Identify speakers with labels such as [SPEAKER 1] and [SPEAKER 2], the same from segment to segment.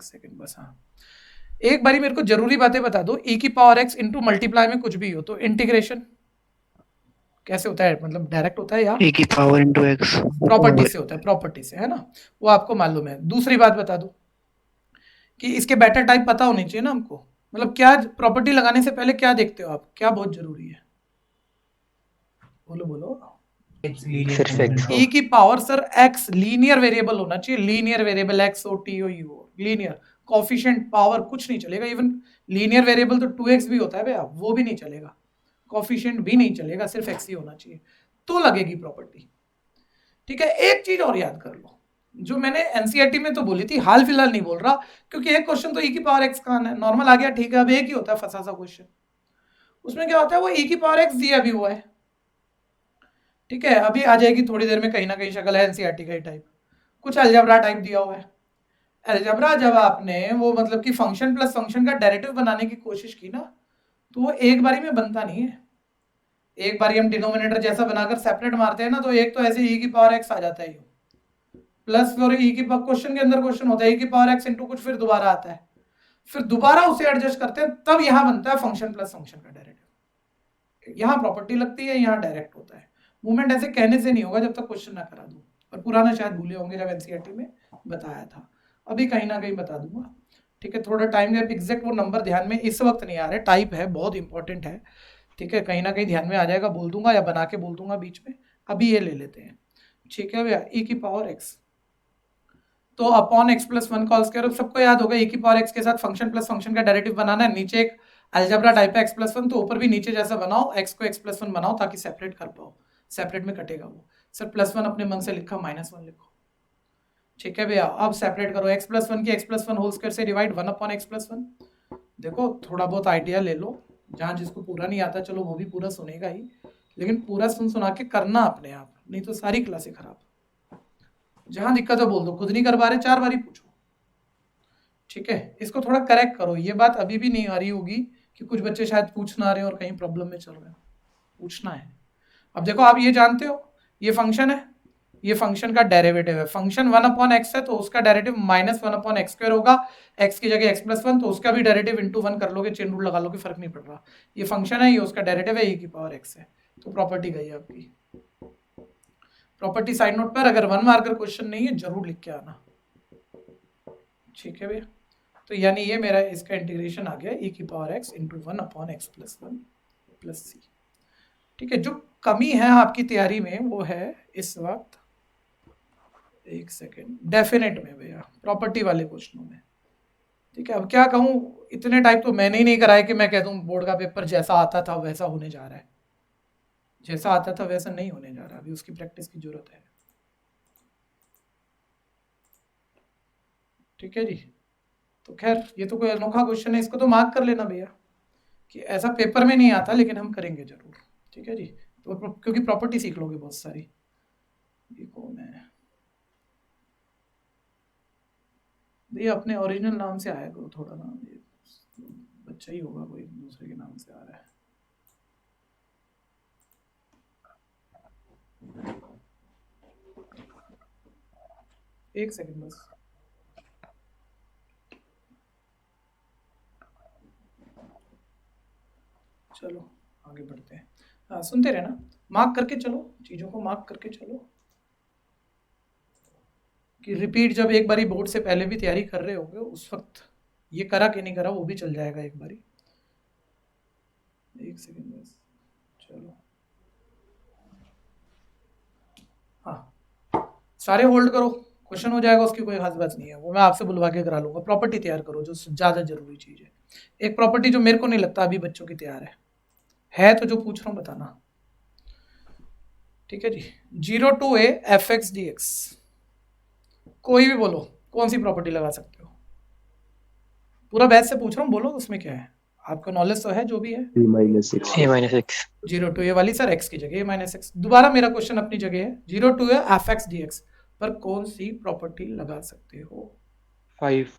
[SPEAKER 1] एक सेकंड बस। हाँ, एक बारी मेरे को जरूरी बातें बता दो। e की पावर x इंटू मल्टीप्लाई में कुछ भी हो तो इंटीग्रेशन कैसे होता है, मतलब डायरेक्ट होता है या
[SPEAKER 2] ए की पावर इंटू एक्स।
[SPEAKER 1] प्रॉपर्टी से होता है? प्रॉपर्टी से, है ना, वो आपको मालूम है। दूसरी बात बता दो कि इसके बेटर टाइप पता होनी चाहिए ना हमको। मतलब क्या प्रॉपर्टी लगाने से पहले क्या देखते हो आप, क्या बहुत जरूरी है? बोलो बोलो।
[SPEAKER 2] सिर्फ एक्स।
[SPEAKER 1] e की power sir x linear variable होना चाहिए। लीनियर वेरिएबल x हो t हो u हो, लीनियर। कॉफिशिएंट पावर कुछ नहीं चलेगा। इवन लीनियर वेरिएबल तो 2x भी होता है भैया, वो भी नहीं चलेगा। कॉफिशिएंट भी नहीं चलेगा, सिर्फ x ही होना चाहिए तो लगेगी प्रॉपर्टी। ठीक है, एक चीज और याद कर लो जो मैंने एनसीईआरटी में तो बोली थी, हाल फिलहाल नहीं बोल रहा, क्योंकि एक क्वेश्चन तो e की पावर x का है, नॉर्मल आ गया, ठीक है। अब एक ही होता है फंसा सा क्वेश्चन, उसमें क्या होता है, वो e की पावर x दिया भी हुआ है। ठीक है, अभी आ जाएगी थोड़ी देर में कहीं ना कहीं शक्ल है एनसीईआरटी का ही टाइप, कुछ अलजबरा टाइप दिया हुआ है। अलजबरा जब आपने वो मतलब कि फंक्शन प्लस फंक्शन का डेरिवेटिव बनाने की कोशिश की ना, तो वो एक बारी में बनता नहीं है। एक बारी हम डिनोमिनेटर जैसा बनाकर सेपरेट मारते हैं ना, तो एक तो ऐसे e की पावर x आ जाता है, प्लस फिर e की क्वेश्चन के अंदर क्वेश्चन होता है e की पावर x इंटू कुछ, फिर दोबारा आता है, फिर दोबारा उसे एडजस्ट करते हैं, तब यहां बनता है फंक्शन प्लस फंक्शन का डेरिवेटिव। यहां प्रॉपर्टी लगती है, यहां डायरेक्ट होता है। मूवमेंट ऐसे कहने से नहीं होगा जब तक क्वेश्चन ना करा दूं, और पुराना शायद भूले होंगे जब एनसीईआरटी में बताया था, अभी कहीं ना कहीं बता दूंगा। ठीक है, थोड़ा टाइम गैप, एग्जैक्ट वो नंबर ध्यान में इस वक्त नहीं आ रहे, टाइप है बहुत इंपॉर्टेंट है। ठीक है, कहीं ना कहीं ध्यान में आ जाएगा, बोल दूंगा या बना के बोल दूंगा बीच में। अभी ये ले लेते हैं। ठीक है भैया, e की पावर x तो अपॉन x प्लस वन का स्क्वायर। सबको याद होगा e की पावर x के साथ फंक्शन प्लस फंक्शन का डेरिवेटिव बनाना है। नीचे एक अलजेब्रा टाइप है x प्लस वन, तो ऊपर भी नीचे जैसा बनाओ, x को x प्लस वन बनाओ ताकि सेपरेट कर पाओ, सेपरेट में कटेगा वो। सर प्लस वन अपने मन से लिखा, माइनस वन लिखो। ठीक है भैया, अब सेपरेट करो, x प्लस वन की x plus one whole square से divide, one upon x plus one. देखो थोड़ा बहुत आइडिया ले लो, जहाँ जिसको पूरा नहीं आता चलो वो भी पूरा सुनेगा ही, लेकिन पूरा सुन सुना के करना अपने आप, नहीं तो सारी क्लासें खराब। जहां दिक्कत है बोल दो, खुद नहीं कर पा रहे 4 बारी पूछो। ठीक है, इसको थोड़ा करेक्ट करो। ये बात अभी भी नहीं आ रही होगी कि कुछ बच्चे शायद पूछ ना रहे और कहीं प्रॉब्लम में चल रहे हो, पूछना है। अब देखो आप ये जानते हो, ये फंक्शन है, ये फंक्शन का डेरिवेटिव है। फंक्शन वन अपॉन एक्स है तो उसका derivative minus one upon x square होगा। एक्स की जगह एक्स प्लस वन, तो उसका भी डेरिवेटिव इंटू वन कर लोगे, चेन रूल लगा लोगे, फर्क नहीं पड़ रहा। ये फंक्शन है, ये उसका डेरिवेटिव है, e की पावर एक्स है, तो प्रॉपर्टी गई आपकी। प्रॉपर्टी साइड नोट पर, अगर वन मार्कर क्वेश्चन नहीं है जरूर लिख के आना। ठीक है भैया, तो यानी ये मेरा इसका इंटीग्रेशन आ गया e की power x into one upon X plus one plus C. ठीक है, जो कमी है आपकी तैयारी में वो है इस वक्त, एक सेकेंड, डेफिनेट में भैया, प्रॉपर्टी वाले क्वेश्चनों में। ठीक है, अब क्या कहूँ, इतने टाइप तो मैंने ही नहीं कराया कि मैं कह दूँ बोर्ड का पेपर जैसा आता था वैसा होने जा रहा है। जैसा आता था वैसा नहीं होने जा रहा, अभी उसकी प्रैक्टिस की जरूरत है। ठीक है जी, तो खैर ये तो कोई अनोखा क्वेश्चन है, इसको तो मार्क कर लेना भैया कि ऐसा पेपर में नहीं आता, लेकिन हम करेंगे जरूर। ठीक है जी, तो क्योंकि प्रॉपर्टी सीख लोगे बहुत सारी। ये कौन है भैया, अपने ओरिजिनल नाम से आया करो थोड़ा ना, ये बच्चा ही होगा कोई दूसरे के नाम से आ रहा है। एक सेकंड बस, चलो आगे बढ़ते हैं। हाँ सुनते रहना, मार्क करके चलो, चीज़ों को मार्क करके चलो, कि रिपीट जब एक बारी बोर्ड से पहले भी तैयारी कर रहे होगे उस वक्त ये करा कि नहीं करा वो भी चल जाएगा एक बारी। एक सेकंड बस, चलो। हाँ, सारे होल्ड करो, क्वेश्चन हो जाएगा, उसकी कोई खास बात नहीं है, वो मैं आपसे बुलवा के करा लूंगा। प्रॉपर्टी तैयार करो, जो ज़्यादा जरूरी चीज़ है। एक प्रॉपर्टी जो मेरे को नहीं लगता अभी बच्चों की तैयार है तो जो पूछ रहा हूँ बताना। ठीक है जी, 0 to a fx dx, कोई भी बोलो कौन सी प्रॉपर्टी लगा सकते हो। पूरा बैच से पूछ रहा हूँ, बोलो उसमें क्या है, आपका नॉलेज तो है जो भी है।
[SPEAKER 2] A minus X. A minus X.
[SPEAKER 1] 0 to a वाली सर x की जगह a माइनस एक्स, दोबारा मेरा क्वेश्चन अपनी जगह है, 0 to a fx dx पर कौन सी प्रॉपर्टी लगा सकते हो।
[SPEAKER 2] 5।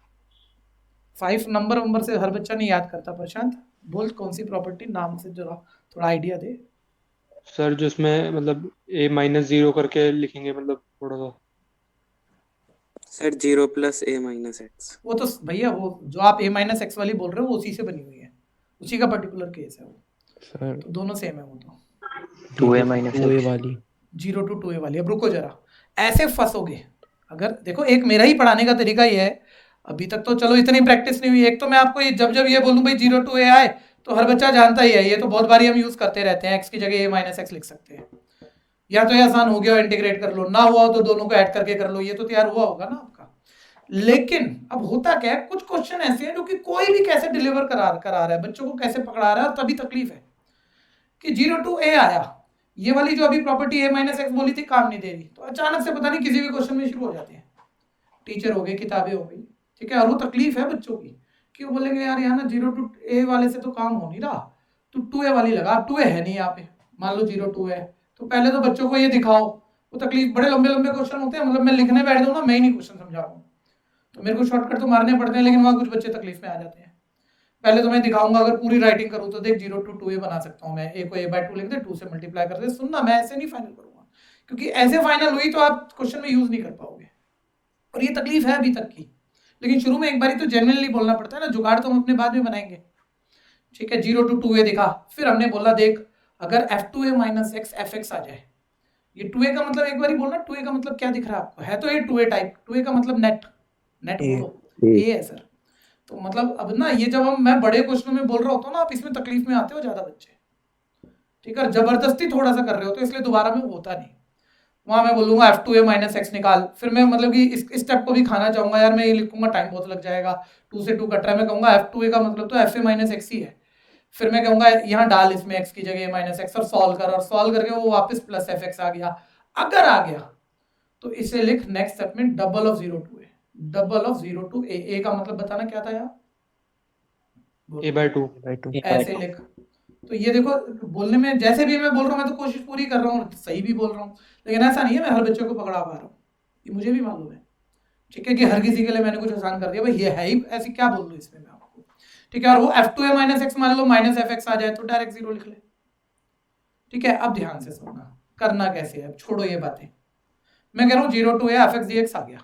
[SPEAKER 1] 5 नंबर से हर बच्चा नहीं याद करता, प्रशांत बोल कौन सी प्रॉपर्टी, नाम से जरा थोड़ा आइडिया दे।
[SPEAKER 2] सर जो इसमें मतलब ए माइनस जीरो करके लिखेंगे, मतलब थोड़ा सा
[SPEAKER 3] सर 0 + a - x।
[SPEAKER 1] वो तो भैया वो जो आप a माइनस एक्स वाली बोल रहे हो वो उसी से बनी हुई है, उसी का पर्टिकुलर केस है वो,
[SPEAKER 4] सर
[SPEAKER 1] तो दोनों सेम है वो तो।
[SPEAKER 2] 2a minus
[SPEAKER 4] 2a
[SPEAKER 2] x।
[SPEAKER 4] वाली
[SPEAKER 1] 0 to 2a वाली। अब रुको जरा, ऐसे फंसोगे अगर, देखो एक मेरा ही पढ़ाने का तरीका ये है, अभी तक तो चलो इतनी प्रैक्टिस नहीं हुई, एक तो मैं आपको जब जब ये बोलूं भाई 0 to a आए तो हर बच्चा जानता ही है, ये तो बहुत बारी हम यूज करते रहते हैं, x की जगह a माइनस एक्स लिख सकते हैं, या तो ये आसान हो गया इंटीग्रेट कर लो, ना हुआ हो तो दोनों को ऐड करके कर लो, ये तो तैयार हुआ होगा ना आपका। लेकिन अब होता क्या है, कुछ क्वेश्चन ऐसे हैं जो कि कोई भी कैसे डिलीवर करा रहा है, बच्चों को कैसे पकड़ा रहा है, और तभी तकलीफ है कि 0 to a आया, ये वाली जो अभी प्रॉपर्टी a माइनस एक्स बोली थी काम नहीं दे रही, तो अचानक से पता नहीं किसी भी क्वेश्चन में शुरू हो जाती है, टीचर हो गए, किताबें हो गई, ठीक है, और वो तकलीफ है बच्चों की कि वो बोलेंगे यार यहाँ ना 0 to a वाले से तो काम हो नहीं रहा, तो 2a वाली लगा, 2a है नहीं यहाँ पे, मान लो 0 to a, तो पहले तो बच्चों को ये दिखाओ, वो तकलीफ, बड़े लंबे लंबे क्वेश्चन होते हैं, मतलब मैं लिखने बैठ जाऊँ ना, मैं ही नहीं क्वेश्चन समझा पाऊँ, तो मेरे को शॉर्टकट तो मारने पड़ते हैं, लेकिन वहाँ कुछ बच्चे तकलीफ में आ जाते हैं। पहले तो मैं दिखाऊंगा, अगर पूरी राइटिंग करूँ तो देख 0 to 2a बना सकता हूँ मैं, a को a/2 लिख दे, 2 से मल्टीप्लाई कर दे, सुनना मैं ऐसे नहीं फाइनल करूंगा, क्योंकि ऐसे फाइनल हुई तो आप क्वेश्चन में यूज नहीं कर पाओगे, और ये तकलीफ है अभी तक की, लेकिन शुरू में एक बारी तो जेन्युइनली बोलना पड़ता है ना, जुगाड़ तो हम अपने बाद में बनाएंगे, ठीक है। 0 to 2a दिखा, फिर हमने बोला देख अगर f2a माइनस एक्स fx आ जाए, ये 2a का मतलब एक बारी बोलना, 2a का मतलब क्या दिख रहा है आपको, है तो ये 2a टाइप, 2a का मतलब नेट बोलो a है सर, तो मतलब अब ना ये जब मैं बड़े क्वेश्चन में बोल रहा होता हूँ ना, आप इसमें तकलीफ में आते हो ज्यादा बच्चे, ठीक है, जबरदस्ती थोड़ा सा कर रहे हो तो इसलिए दोबारा में होता नहीं, वहां मैं बोलूंगा f2a माइनस एक्स निकाल, फिर मैं मतलब कि इस स्टेप को भी खाना चाहूंगा यार, मैं ये लिखूंगा टाइम बहुत लग जाएगा, 2 से 2 कट रहा है, मैं कहूंगा f2a का मतलब तो fa माइनस एक्स ही है, फिर मैं कहूंगा यहाँ डाल इसमें x की जगह a माइनस एक्स और सॉल्व कर, और सॉल्व करके वो वापस प्लस fx आ गया, अगर आ गया तो इसे लिख नेक्स्ट स्टेप में double of 0 to a, double of 0 to a का मतलब बताना क्या था यार,
[SPEAKER 2] a/2
[SPEAKER 1] ऐसे लिख, तो ये देखो बोलने में जैसे भी मैं बोल रहा हूँ, मैं तो कोशिश पूरी कर रहा हूँ, सही भी बोल रहा हूँ, लेकिन ऐसा नहीं है मैं हर बच्चे को पकड़ा पा रहा हूँ, ये मुझे भी मालूम है, ठीक है, कि हर किसी के लिए मैंने कुछ आसान कर दिया, भाई ये है ही ऐसी, क्या बोल दूँ इसमें मैं आपको, ठीक है, और वो f2a माइनस एक्स मान लो माइनस fx आ जाए तो डायरेक्ट 0 लिख ले, ठीक है। अब ध्यान से सुनना करना कैसे है, छोड़ो ये बातें, मैं कह रहा हूँ 0 to a fx dx आ गया,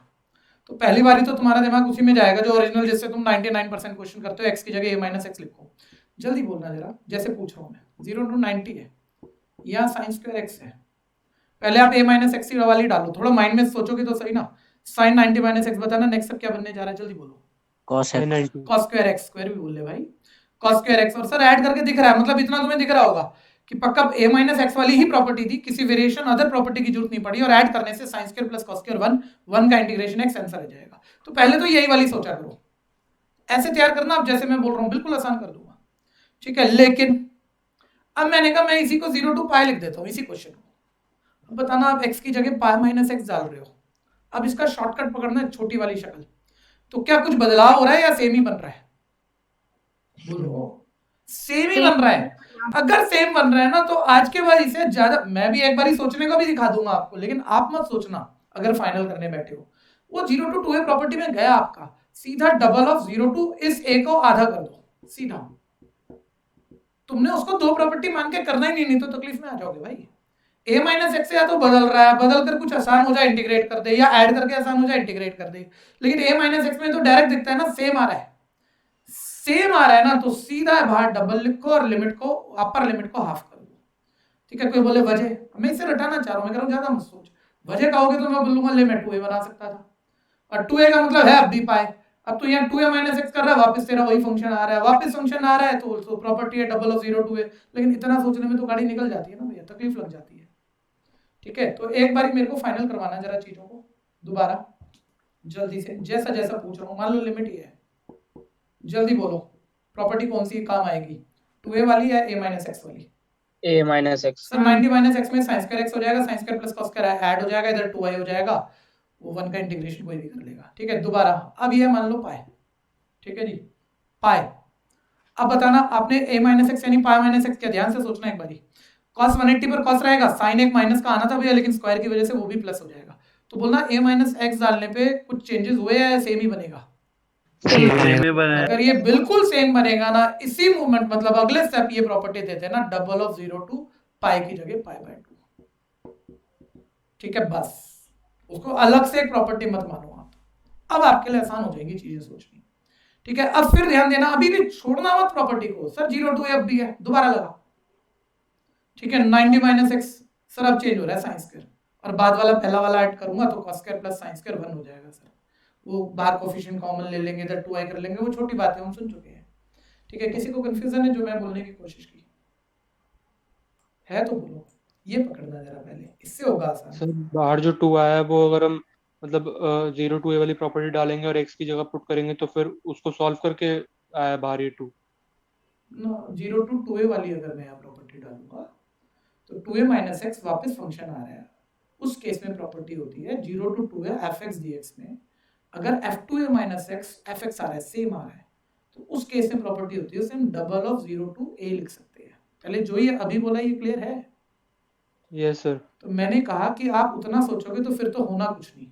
[SPEAKER 1] तो पहली बारी तो तुम्हारा दिमाग उसी में जाएगा जो ओरिजिनल, जिससे तुम 99% क्वेश्चन करते हो, x की जगह a माइनस एक्स लिखो, जल्दी बोलना जरा, जैसे पूछ रहा हूँ मैं, 0 to 90 है, यहाँ साइन स्क्वायर x है, पहले आप a माइनस एक्स वाली डालो, थोड़ा माइंड में सोचोगे तो सही ना, साइन 90 माइनस एक्स बताना, नेक्स्ट सब क्या बनने जा रहा है, जल्दी बोलो,
[SPEAKER 4] cos x
[SPEAKER 1] cos square x, square भी बोल ले भाई, cos स्क्वायर x, और सर ऐड करके दिख रहा है, मतलब इतना तुम्हें दिख रहा होगा कि पक्का a माइनस एक्स वाली ही प्रॉपर्टी थी, किसी वेरिएशन अदर प्रॉपर्टी की जरूरत नहीं पड़ी, और ऐड करने से sine square plus cos square 1 का इंटीग्रेशन x आंसर आ जाएगा, तो पहले तो यही वाली सोचा करो, ऐसे तैयार करना, अब जैसे मैं बोल रहा हूँ बिल्कुल आसान कर दूंगा, ठीक है। लेकिन अब मैंने कहा मैं इसी को 0 to पाई लिख देता हूँ, इसी क्वेश्चन को, अब बताना आप x की जगह पाई माइनस एक्स डाल रहे हो, अब इसका शॉर्टकट पकड़ना है, छोटी वाली शक्ल, तो क्या कुछ बदलाव हो रहा है या सेम ही बन रहा है, बोलो सेम ही बन रहा है, अगर सेम बन रहा है ना तो आज के बाद इसे ज्यादा, मैं भी एक बार ही सोचने का भी दिखा दूंगा आपको, लेकिन आप मत सोचना अगर फाइनल करने बैठे हो, वो 0 to 2a प्रॉपर्टी में गया आपका, सीधा डबल ऑफ 0 to इस a को आधा कर दो सीधा, तुमने उसको दो प्रॉपर्टी मान के करना ही नहीं तो तकलीफ में आ जाओगे भाई, a माइनस एक्स या तो बदल रहा है, बदल कर कुछ आसान हो जाए इंटीग्रेट कर दे, या ऐड करके आसान हो जाए इंटीग्रेट कर दे, लेकिन a माइनस एक्स में तो डायरेक्ट दिखता है ना, सेम आ रहा है, सेम आ रहा है ना, तो सीधा बाहर डबल लिखो और लिमिट को, अपर लिमिट को हाफ कर दो, ठीक है। कोई बोले वजह, मैं इसे रटाना चाह रहा हूँ, मैं कह रहा हूँ ज्यादा मत सोच, वजह कहोगे तो मैं बोलूंगा लिमिट 2a बना सकता था, और 2a का मतलब है अब भी पाए, अब तो यहाँ 2a माइनस एक्स कर रहा है, वापस तेरा वही फंक्शन आ रहा है, वापस फंक्शन आ रहा है, तो प्रॉपर्टी है डबल ऑफ 0 to a, लेकिन इतना सोचने में तो गाड़ी निकल जाती है ना भैया, तकलीफ लग जाती है, ठीक है। तो एक बार मेरे को फाइनल करवाना जरा चीजों को दोबारा जल्दी से, जैसा जैसा पूछ रहा हूँ, मान लो लिमिट ये है, जल्दी बोलो प्रॉपर्टी कौन सी काम आएगी, 2a वाली या a माइनस एक्स वाली,
[SPEAKER 5] a minus x.
[SPEAKER 1] Sir 90 minus x में साइन स्क्वायर एक्स हो जाएगा, sine square plus cos square add हो जाएगा, इधर 2i हो जाएगा, वो 1 का इंटीग्रेशन कोई भी कर लेगा, ठीक है। दोबारा अब ये मान लो पाए, ठीक है जी, पाए, अब बताना आपने a माइनस एक्स यानी पाई माइनस एक्स, क्या ध्यान से सोचना एक बारी, cos 180 पर cos रहेगा, साइन एक माइनस का आना था भैया, लेकिन स्क्वायर की वजह से वो भी प्लस हो जाएगा, तो बोलना a माइनस एक्स डालने पे कुछ चेंजेस हुए या सेम ही बनेगा, अगर ये बिल्कुल सेम बनेगा ना, इसी मूवमेंट मतलब अगले स्टेप ये प्रॉपर्टी देते हैं ना, डबल ऑफ 0 to पाई की जगह पाई/2, ठीक है, बस उसको अलग से एक प्रॉपर्टी मत मानो आप, अब आपके लिए आसान हो जाएंगी चीजें सोचनी, ठीक है। अब फिर ध्यान देना, अभी भी छोड़ना मत प्रॉपर्टी को, सर 0 to a अब भी है, दोबारा लगा, ठीक है। 90 माइनस एक्स, सर अब चेंज हो रहा है साइन स्क्वायर, और बाद वाला पहला वाला ऐड करूंगा तो cos square plus sine square 1 हो जाएगा सर। वो बाहर कोफिशिएंट कॉमन ले लेंगे, इधर 2i कर लेंगे, वो छोटी बात है, हम सुन चुके हैं, ठीक है। किसी को कंफ्यूजन है जो मैं बोलने की कोशिश की है तो बोलो, ये पकड़ना जरा पहले, इससे होगा आसान।
[SPEAKER 2] सर बाहर जो 2 आया है वो अगर हम मतलब 0 to a वाली प्रॉपर्टी डालेंगे और x की जगह पुट करेंगे तो फिर उसको सॉल्व करके आया बाहर ये 2।
[SPEAKER 1] 0 to 2a वाली अगर मैं यहाँ प्रॉपर्टी डालूंगा तो 2a माइनस एक्स वापस फंक्शन आ रहा है, उस केस में प्रॉपर्टी होती है 0 to 2a fx dx में अगर f2a माइनस एक्स fx आ रहा है, सेम आ रहा है, तो उस केस में प्रॉपर्टी होती है, उसे हम डबल ऑफ 0 to a लिख सकते हैं। पहले जो ये अभी बोला ये क्लियर है?
[SPEAKER 2] Yes sir.
[SPEAKER 1] तो मैंने कहा कि आप उतना सोचोगे तो फिर तो होना कुछ नहीं,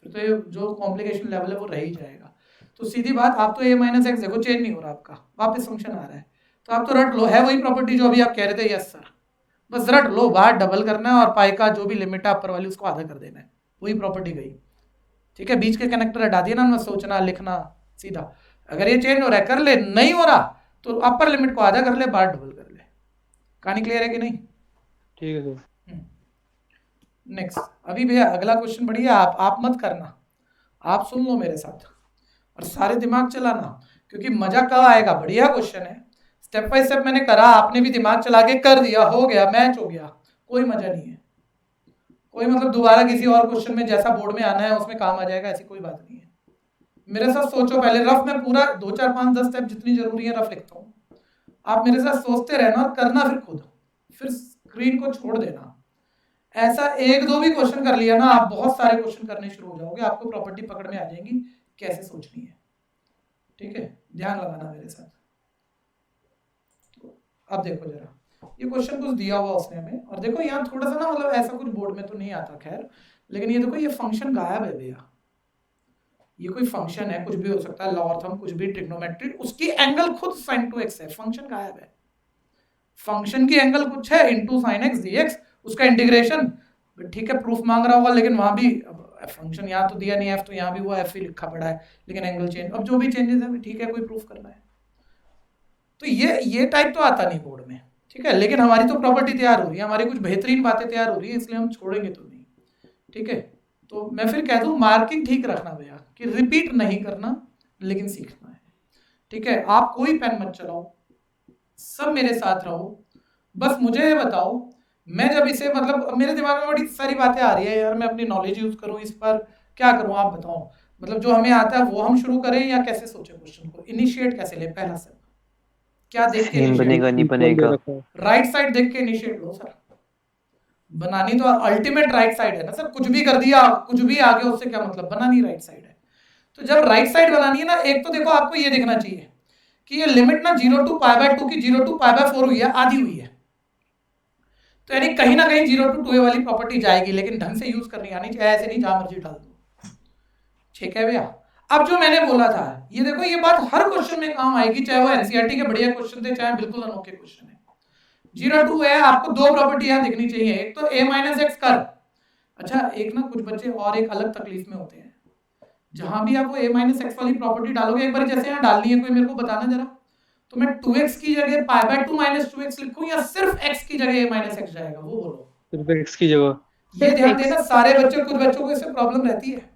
[SPEAKER 1] फिर तो ये जो कॉम्प्लिकेशन लेवल है वो रह ही जाएगा। तो सीधी बात, आप तो a माइनस एक्स देखो चेंज नहीं हो रहा आपका, वापस फंक्शन आ रहा है, तो आप तो रट लो, है वही प्रॉपर्टी जो अभी आप कह रहे थे, यस सर, बस रट लो, बाहर डबल करना है और पाई का जो भी लिमिट है अपर वाली उसको आधा कर देना है, वही प्रॉपर्टी गई, ठीक है। बीच के कनेक्टर हटा दिया ना, सोचना लिखना सीधा, अगर ये चेंज हो रहा है कर ले, नहीं हो रहा तो अपर लिमिट को आधा कर ले, बाहर डबल कर ले। कहानी क्लियर है कि नहीं?
[SPEAKER 2] ठीक है सर।
[SPEAKER 1] नेक्स्ट, अभी भैया अगला क्वेश्चन बढ़िया, आप मत करना, आप सुन लो मेरे साथ और सारे दिमाग चलाना, क्योंकि मजा कब आएगा, बढ़िया क्वेश्चन है, स्टेप बाय स्टेप मैंने करा, आपने भी दिमाग चला के कर दिया, हो गया, मैच हो गया, कोई मजा नहीं है, कोई मतलब दोबारा किसी और क्वेश्चन में जैसा बोर्ड में आना है उसमें काम आ जाएगा, ऐसी कोई बात नहीं है। मेरे साथ सोचो पहले, रफ में पूरा 2 4 5 10 स्टेप जितनी जरूरी है रफ लिखता हूँ, आप मेरे साथ सोचते रहना और करना फिर खुद, फिर स्क्रीन को छोड़ देना। ऐसा 1 2 भी क्वेश्चन कर लिया ना, आप बहुत सारे क्वेश्चन करने शुरू हो जाओगे, आपको प्रॉपर्टी पकड़ में आ जाएंगी कैसे सोचनी है, ठीक है। ध्यान लगाना मेरे साथ। अब देखो जरा, ये क्वेश्चन कुछ दिया हुआ उसने हमें, और देखो यहाँ थोड़ा सा ना मतलब ऐसा कुछ बोर्ड में तो नहीं आता खैर, लेकिन ये देखो ये फंक्शन गायब है भैया, ये कोई फंक्शन है, कुछ भी हो सकता है, लॉगरिथम कुछ भी, ट्रिग्नोमेट्री, उसकी एंगल खुद sin 2x है, फंक्शन गायब है, फंक्शन की एंगल कुछ है इनटू sin x dx, उसका इंटीग्रेशन, ठीक है, प्रूफ मांग रहा होगा, लेकिन वहां भी फंक्शन यहाँ तो दिया नहीं है, तो यहाँ भी वो f ही लिखा पड़ा है, लेकिन एंगल चेंज, अब जो भी चेंजेस है ठीक है, कोई प्रूफ करना है, तो ये टाइप तो आता नहीं बोर्ड में, ठीक है, लेकिन हमारी तो प्रॉपर्टी तैयार हो रही है, हमारी कुछ बेहतरीन बातें तैयार हो रही है, इसलिए हम छोड़ेंगे तो नहीं, ठीक है। तो मैं फिर कह दूं मार्किंग ठीक रखना भैया, कि रिपीट नहीं करना लेकिन सीखना है, ठीक है। आप कोई पेन मत चलाओ, सब मेरे साथ रहो, बस मुझे ये बताओ, मैं जब इसे मतलब मेरे दिमाग में बड़ी सारी बातें आ रही है यार, मैं अपनी नॉलेज यूज करूं इस पर, क्या करूं आप बताओ, मतलब जो हमें आता है वो हम शुरू करें या कैसे सोचे क्वेश्चन को, इनिशिएट कैसे ले, पहला स्टेप क्या देख के
[SPEAKER 2] सीन बनेगा नहीं बनेगा,
[SPEAKER 1] राइट साइड देख के इनिशिएट लो सर, बनानी तो अल्टीमेट राइट साइड है ना सर, कुछ भी कर दिया कुछ भी आ गया उससे क्या मतलब, बनानी राइट साइड है। तो जब राइट साइड बनानी है ना, एक तो देखो आपको ये देखना चाहिए कि ये लिमिट ना 0 to π/2 की 0 to π/4 हुई है, आधी हुई है, तो यानी कहीं ना कहीं 0 to 2a वाली प्रॉपर्टी जाएगी, लेकिन ढंग से यूज करनी आनी चाहिए, ऐसे नहीं जहां मर्जी डाल दो, ठीक है भैया। अब जो मैंने बोला था, ये देखो ये बात हर क्वेश्चन में काम आएगी, चाहे वो एनसीईआरटी के बढ़िया क्वेश्चन थे, चाहे बिल्कुल अनोखे क्वेश्चन है। 0 to a आपको 2 प्रॉपर्टी यहां दिखनी चाहिए, एक तो a माइनस एक्स कर, अच्छा एक ना कुछ बच्चे और एक अलग तकलीफ में होते हैं, जहां भी आप वो a माइनस एक्स वाली प्रॉपर्टी डालोगे, एक बार जैसे यहाँ डालनी है, कोई मेरे को बताना जरा, तो मैं 2x की जगह π/2 माइनस 2x लिखूं या सिर्फ x की जगह a माइनस एक्स जाएगा, वो बोलो।
[SPEAKER 2] सिर्फ x की जगह।
[SPEAKER 1] ये ध्यान देना, सारे बच्चे, कुछ बच्चों को इससे प्रॉब्लम रहती है,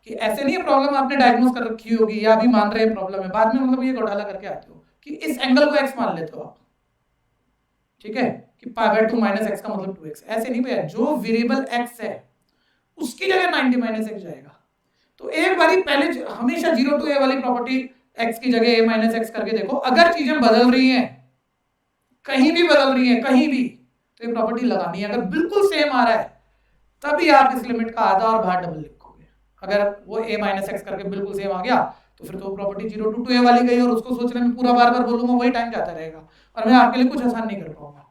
[SPEAKER 1] कि ऐसे नहीं है प्रॉब्लम आपने डायग्नोज कर रखी होगी या अभी मान रहे हैं प्रॉब्लम है, बाद में मतलब ये घोटाला करके आते हो कि इस एंगल को x मान लेते हो आप, ठीक है, कि π/2 माइनस एक्स का मतलब 2x, ऐसे नहीं भैया, जो वेरिएबल x है उसकी जगह 90 माइनस एक्स जाएगा। तो एक बारी पहले हमेशा 0 to a वाली प्रॉपर्टी x की जगह a माइनस एक्स करके देखो, अगर चीजें बदल रही हैं, कहीं भी बदल रही हैं कहीं भी, तो ये प्रॉपर्टी लगानी है, अगर बिल्कुल सेम आ रहा है तभी आप इस लिमिट का आधा और बाहर डबल लिखोगे, अगर वो a माइनस एक्स करके बिल्कुल सेम आ गया तो फिर तो प्रॉपर्टी 0 to 2a वाली गई, और उसको सोचने में पूरा बार बार बोलूंगा वही टाइम जाता रहेगा, और मैं आपके लिए कुछ आसान नहीं कर पाऊंगा,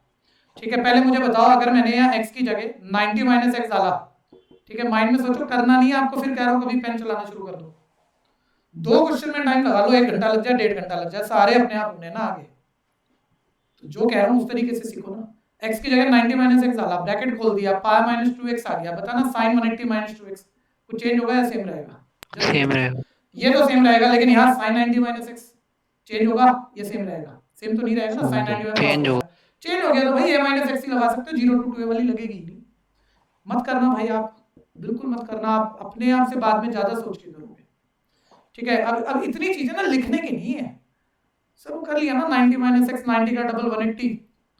[SPEAKER 1] ठीक है। पहले मुझे बताओ, अगर मैंने यहाँ x की जगह 90 माइनस एक्स डाला, ठीक है, माइंड में सोचो, करना नहीं है आपको, फिर कह रहा हूँ कभी पेन चलाना शुरू कर दो, 2 क्वेश्चन में टाइम लगा लो, 1 घंटा लग जाए 1.5 घंटा लग जाए, सारे अपने आप होने ना आगे, तो जो कह रहा हूँ उस तरीके से सीखो ना। x की जगह 90 माइनस एक्स डाला, ब्रैकेट खोल दिया, π - 2x आ गया, बताना sin 180 - 2x कुछ चेंज होगा या सेम रहेगा?
[SPEAKER 4] सेम रहेगा।
[SPEAKER 1] ये तो सेम रहेगा, लेकिन यहाँ sin 90 माइनस एक्स चेंज होगा, ये सेम रहेगा, सेम तो नहीं रहेगा ना, sin 90
[SPEAKER 4] चेंज होगा।
[SPEAKER 1] चेंज हो गया तो भाई a माइनस एक्स ही लगा सकते हो, 0 to 2a वाली लगेगी ही नहीं। मत करना भाई, आप बिल्कुल मत करना, आप अपने आप से बाद में ज्यादा सोच के करोगे, ठीक है। अब इतनी चीजें ना लिखने की नहीं है सर, वो कर लिया ना 90 माइनस एक्स, 90 का डबल 180,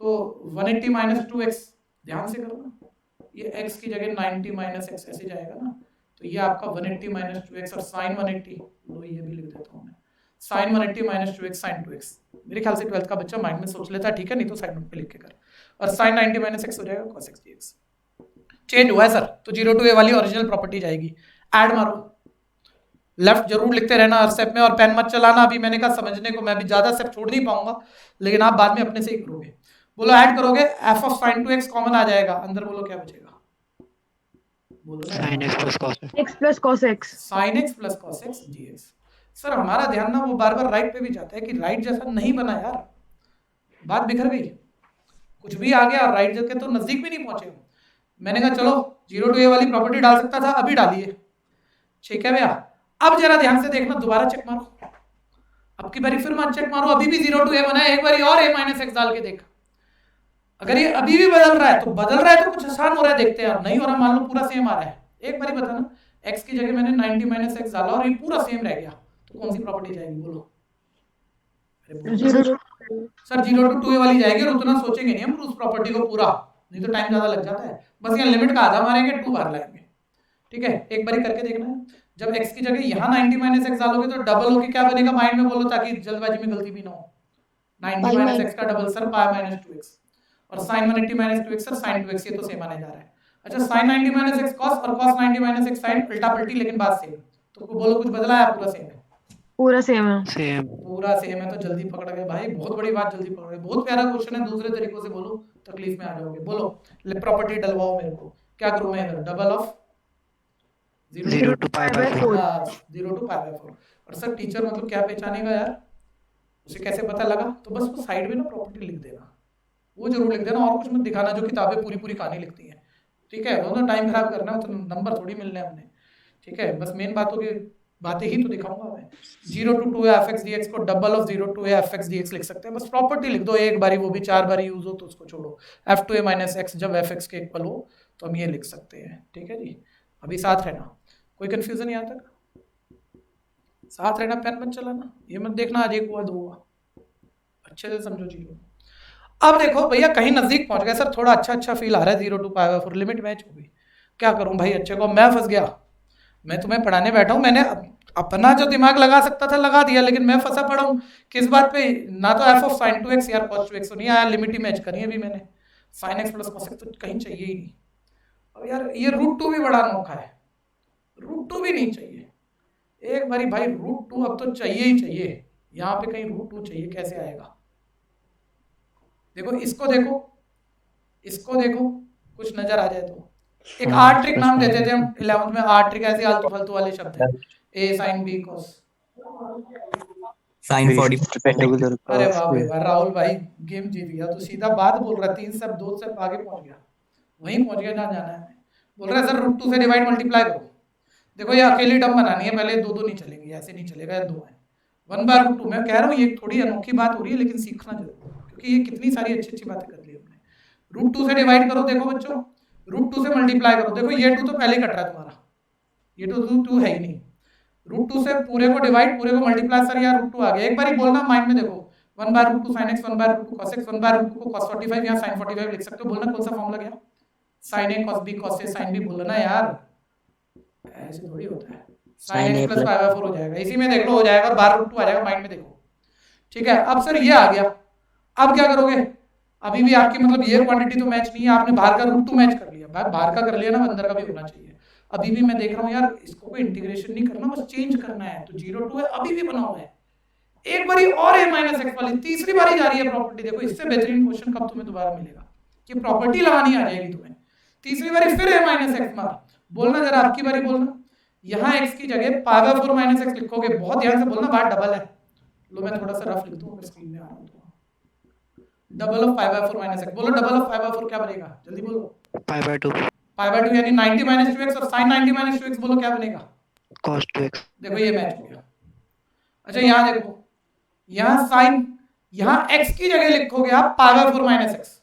[SPEAKER 1] तो 180 माइनस 2x, ध्यान से करो ना, ये x की जगह 90 माइनस एक्स ऐसे जाएगा ना, तो ये आपका 180 माइनस 2x और साइन 180, लो ये भी लिख देता हूँ मैं, sign 180 minus 2x sign 2x। मेरे ख्याल से 12th का बच्चा माइंड में सोच लेता है, ठीक है, नहीं तो साइड नोट पे लिख के कर, और साइन 90 माइनस एक्स हो जाएगा cos x dx। चेंज हुआ है सर, तो 0 to a वाली ओरिजिनल प्रॉपर्टी जाएगी, ऐड मारो, लेफ्ट जरूर लिखते रहना हर स्टेप में, और पेन मत चलाना, अभी मैंने कहा समझने को मैं भी ज्यादा स्टेप छोड़ नहीं पाऊंगा, लेकिन आप बाद में अपने से ही करोगे। बोलो ऐड करोगे, f of sin 2x common आ जाएगा, अंदर बोलो क्या बचेगा, बोलो
[SPEAKER 4] sin x plus cos x।
[SPEAKER 5] x plus cos x।
[SPEAKER 1] sin x plus cos x dx। Sir हमारा ध्यान ना वो बार बार राइट पे भी जाता है कि राइट जैसा नहीं बना यार, बात बिखर गई, कुछ भी आ गया राइट के तो नजदीक भी नहीं पहुंचे। मैंने कहा चलो 0 to a वाली प्रॉपर्टी डाल सकता था, अभी डालिए, ठीक है भैया। अब जरा ध्यान से देखना, दोबारा चेक मारो, अब की बारी फिर मत चेक मारो, अभी भी 0 to a बना है, एक बारी और a माइनस एक्स डाल के देख, अगर ये अभी भी बदल रहा है तो बदल रहा है तो कुछ आसान हो रहा है, देखते हैं। नहीं हो रहा, मान लो पूरा सेम आ रहा है, एक बारी बताना, x की जगह मैंने 90 माइनस एक्स डाला और ये पूरा सेम रह गया, तो कौन सी प्रॉपर्टी जाएगी बोलो? सर 0 to 2a वाली जाएगी, और उतना सोचेंगे नहीं हम उस प्रॉपर्टी को पूरा, नहीं तो टाइम ज्यादा लग जाता है, बस यहाँ लिमिट का आधा मारेंगे, 2 बार लाएंगे, ठीक है। एक बारी करके देखना है, जब x की जगह यहाँ 90 माइनस एक्स डालोगे तो डबल होके क्या बनेगा, माइंड में बोलो ताकि जल्दबाजी में गलती भी ना हो। 90 माइनस एक्स का double sir pi minus 2x, और sin 180 minus 2x sir sin 2x, ये तो सेम आने जा रहा है। अच्छा sin 90 माइनस एक्स cos और cos 90 माइनस एक्स sin, उल्टा पलटी लेकिन बात सेम, तो बोलो कुछ बदला है? पूरा सेम है,
[SPEAKER 5] पूरा सेम है।
[SPEAKER 4] सेम।
[SPEAKER 1] पूरा सेम है, तो जल्दी पकड़ गए भाई, बहुत बड़ी बात, जल्दी पकड़ गए, बहुत प्यारा क्वेश्चन है, दूसरे तरीकों से बोलो तकलीफ में आ जाओगे। बोलो प्रॉपर्टी डलवाओ मेरे को, क्या करूं मैं इधर, double of
[SPEAKER 4] 0 to pi by 4।
[SPEAKER 1] 0 to pi by 4। और सर टीचर मतलब क्या पहचानेगा यार, उसे कैसे पता लगा? तो बस वो साइड में ना प्रॉपर्टी लिख देना, वो जरूर लिख देना, और कुछ मत दिखाना जो किताबें पूरी पूरी कहानी लिखती हैं, ठीक है। वो तो टाइम खराब करना है, तो नंबर थोड़ी मिलने हैं हमने, ठीक है। बस मेन बातों की बातें ही तो दिखाऊंगा मैं। 0 to 2a fx dx को double of 0 to a fx dx लिख सकते हैं, बस प्रॉपर्टी लिख दो एक बारी, वो भी 4 बारी यूज हो तो उसको छोड़ो। f to a minus x जब fx के इक्वल हो तो हम ये लिख सकते हैं, ठीक है जी। अभी साथ रहना, कोई कंफ्यूजन यहाँ तक? साथ रहना, पेन मत चलाना, ये मत देखना आज एक हुआ दो हुआ, अच्छे से समझो चीजों। अब देखो भैया कहीं नजदीक पहुंच गए सर, थोड़ा अच्छा फील आ रहा है, 0 to pi by 4 limit match हो गई, क्या करूं भाई? अच्छे को मैं फंस गया, मैं तुम्हें पढ़ाने बैठा हूं, मैंने अपना जो दिमाग लगा सकता था लगा दिया, लेकिन मैं फंसा पड़ा हूं किस बात पे? ना तो f ऑफ sin 2x यार cos 2x तो नहीं आया, लिमिट ही मैच करी अभी मैंने, sin x plus cos x तो कहीं चाहिए ही नहीं। अब यार ये √2 भी बड़ा अनोखा है, √2 भी नहीं चाहिए, एक बारी भाई √2 अब तो चाहिए ही चाहिए, यहाँ पे कहीं √2 चाहिए, कैसे आएगा? देखो इसको देखो, इसको देखो, कुछ नजर आ जाए तो एक आर ट्रिक नाम देते थे हम 11th में, आर ट्रिक ऐसे आलतू फालतू वाले शब्द है, a sin b cos
[SPEAKER 6] sin 45
[SPEAKER 1] अरे वाह भाई वाह, राहुल भाई गेम जीत गया, तो सीधा बात बोल रहा है, 3 स्टेप 2 स्टेप आगे पहुंच गया, वहीं पहुंच गया जहाँ जाना है। बोल रहा है सर √2 से डिवाइड मल्टीप्लाई करो, देखो ये अकेली टर्म बनानी है, पहले दो नहीं चलेंगे, ऐसे नहीं चलेगा, 2 है 1/√2। मैं कह रहा हूँ ये थोड़ी अनोखी बात हो रही है, लेकिन सीखना जरूर, क्योंकि ये कितनी सारी अच्छी बातें कर ली हमने। √2 से डिवाइड करो, देखो बच्चों √2 से मल्टीप्लाई करो, देखो ये 2 तो पहले कट रहा है तुम्हारा, ये तो 2 है ही नहीं, √2 से पूरे को डिवाइड, पूरे को मल्टीप्लाई, सर यार √2 आ गया, एक बार ही बोलना माइंड में, देखो 1/√2 sin x, 1/√2 cos x, 1/√2 को cos 45 या sin 45 लिख सकते हो, बोलना कौन सा फॉर्मूला गया, sin a cos b cos a sin b, बोलना यार, ऐसे थोड़ी होता है, sin x प्लस pi/4 हो जाएगा, इसी में देख लो हो जाएगा, और बाहर √2 आ जाएगा, माइंड में देखो, ठीक है। अब सर ये आ गया, अब क्या करोगे? अभी भी आपकी मतलब ये क्वांटिटी तो मैच नहीं है, आपने बाहर का √2 मैच कर लिया, बाहर का कर लिया ना, अंदर का भी होना चाहिए। अभी भी मैं देख रहा हूँ यार, इसको कोई इंटीग्रेशन नहीं करना, बस चेंज करना है, तो 0 to है अभी भी बना हुआ है, एक बारी और a माइनस एक्स वाली तीसरी बारी जा रही है प्रॉपर्टी, देखो इससे बेहतरीन क्वेश्चन कब तुम्हें दोबारा मिलेगा कि प्रॉपर्टी लगानी आ जाएगी तुम्हें, तीसरी बारी फिर a माइनस एक्स मार, बोलना जरा आपकी बारी बोलना, यहाँ x की जगह pi/4 माइनस एक्स लिखोगे, बहुत ध्यान से बोलना, बात डबल है, लो मैं थोड़ा सा रफ लिख दूँ, स्क्रीन में आ रहा हूँ, double of pi/4 minus x, बोलो डबल ऑफ pi/4 क्या बनेगा, जल्दी बोलो,
[SPEAKER 4] pi/2
[SPEAKER 1] pi/2 यानी 90 माइनस 2x, और sin 90 माइनस 2x बोलो क्या बनेगा,
[SPEAKER 4] cos 2x,
[SPEAKER 1] देखो ये मैच हो गया। अच्छा यहाँ देखो, यहाँ साइन, यहाँ x की जगह लिखोगे आप पाई बाय 4 माइनस एक्स।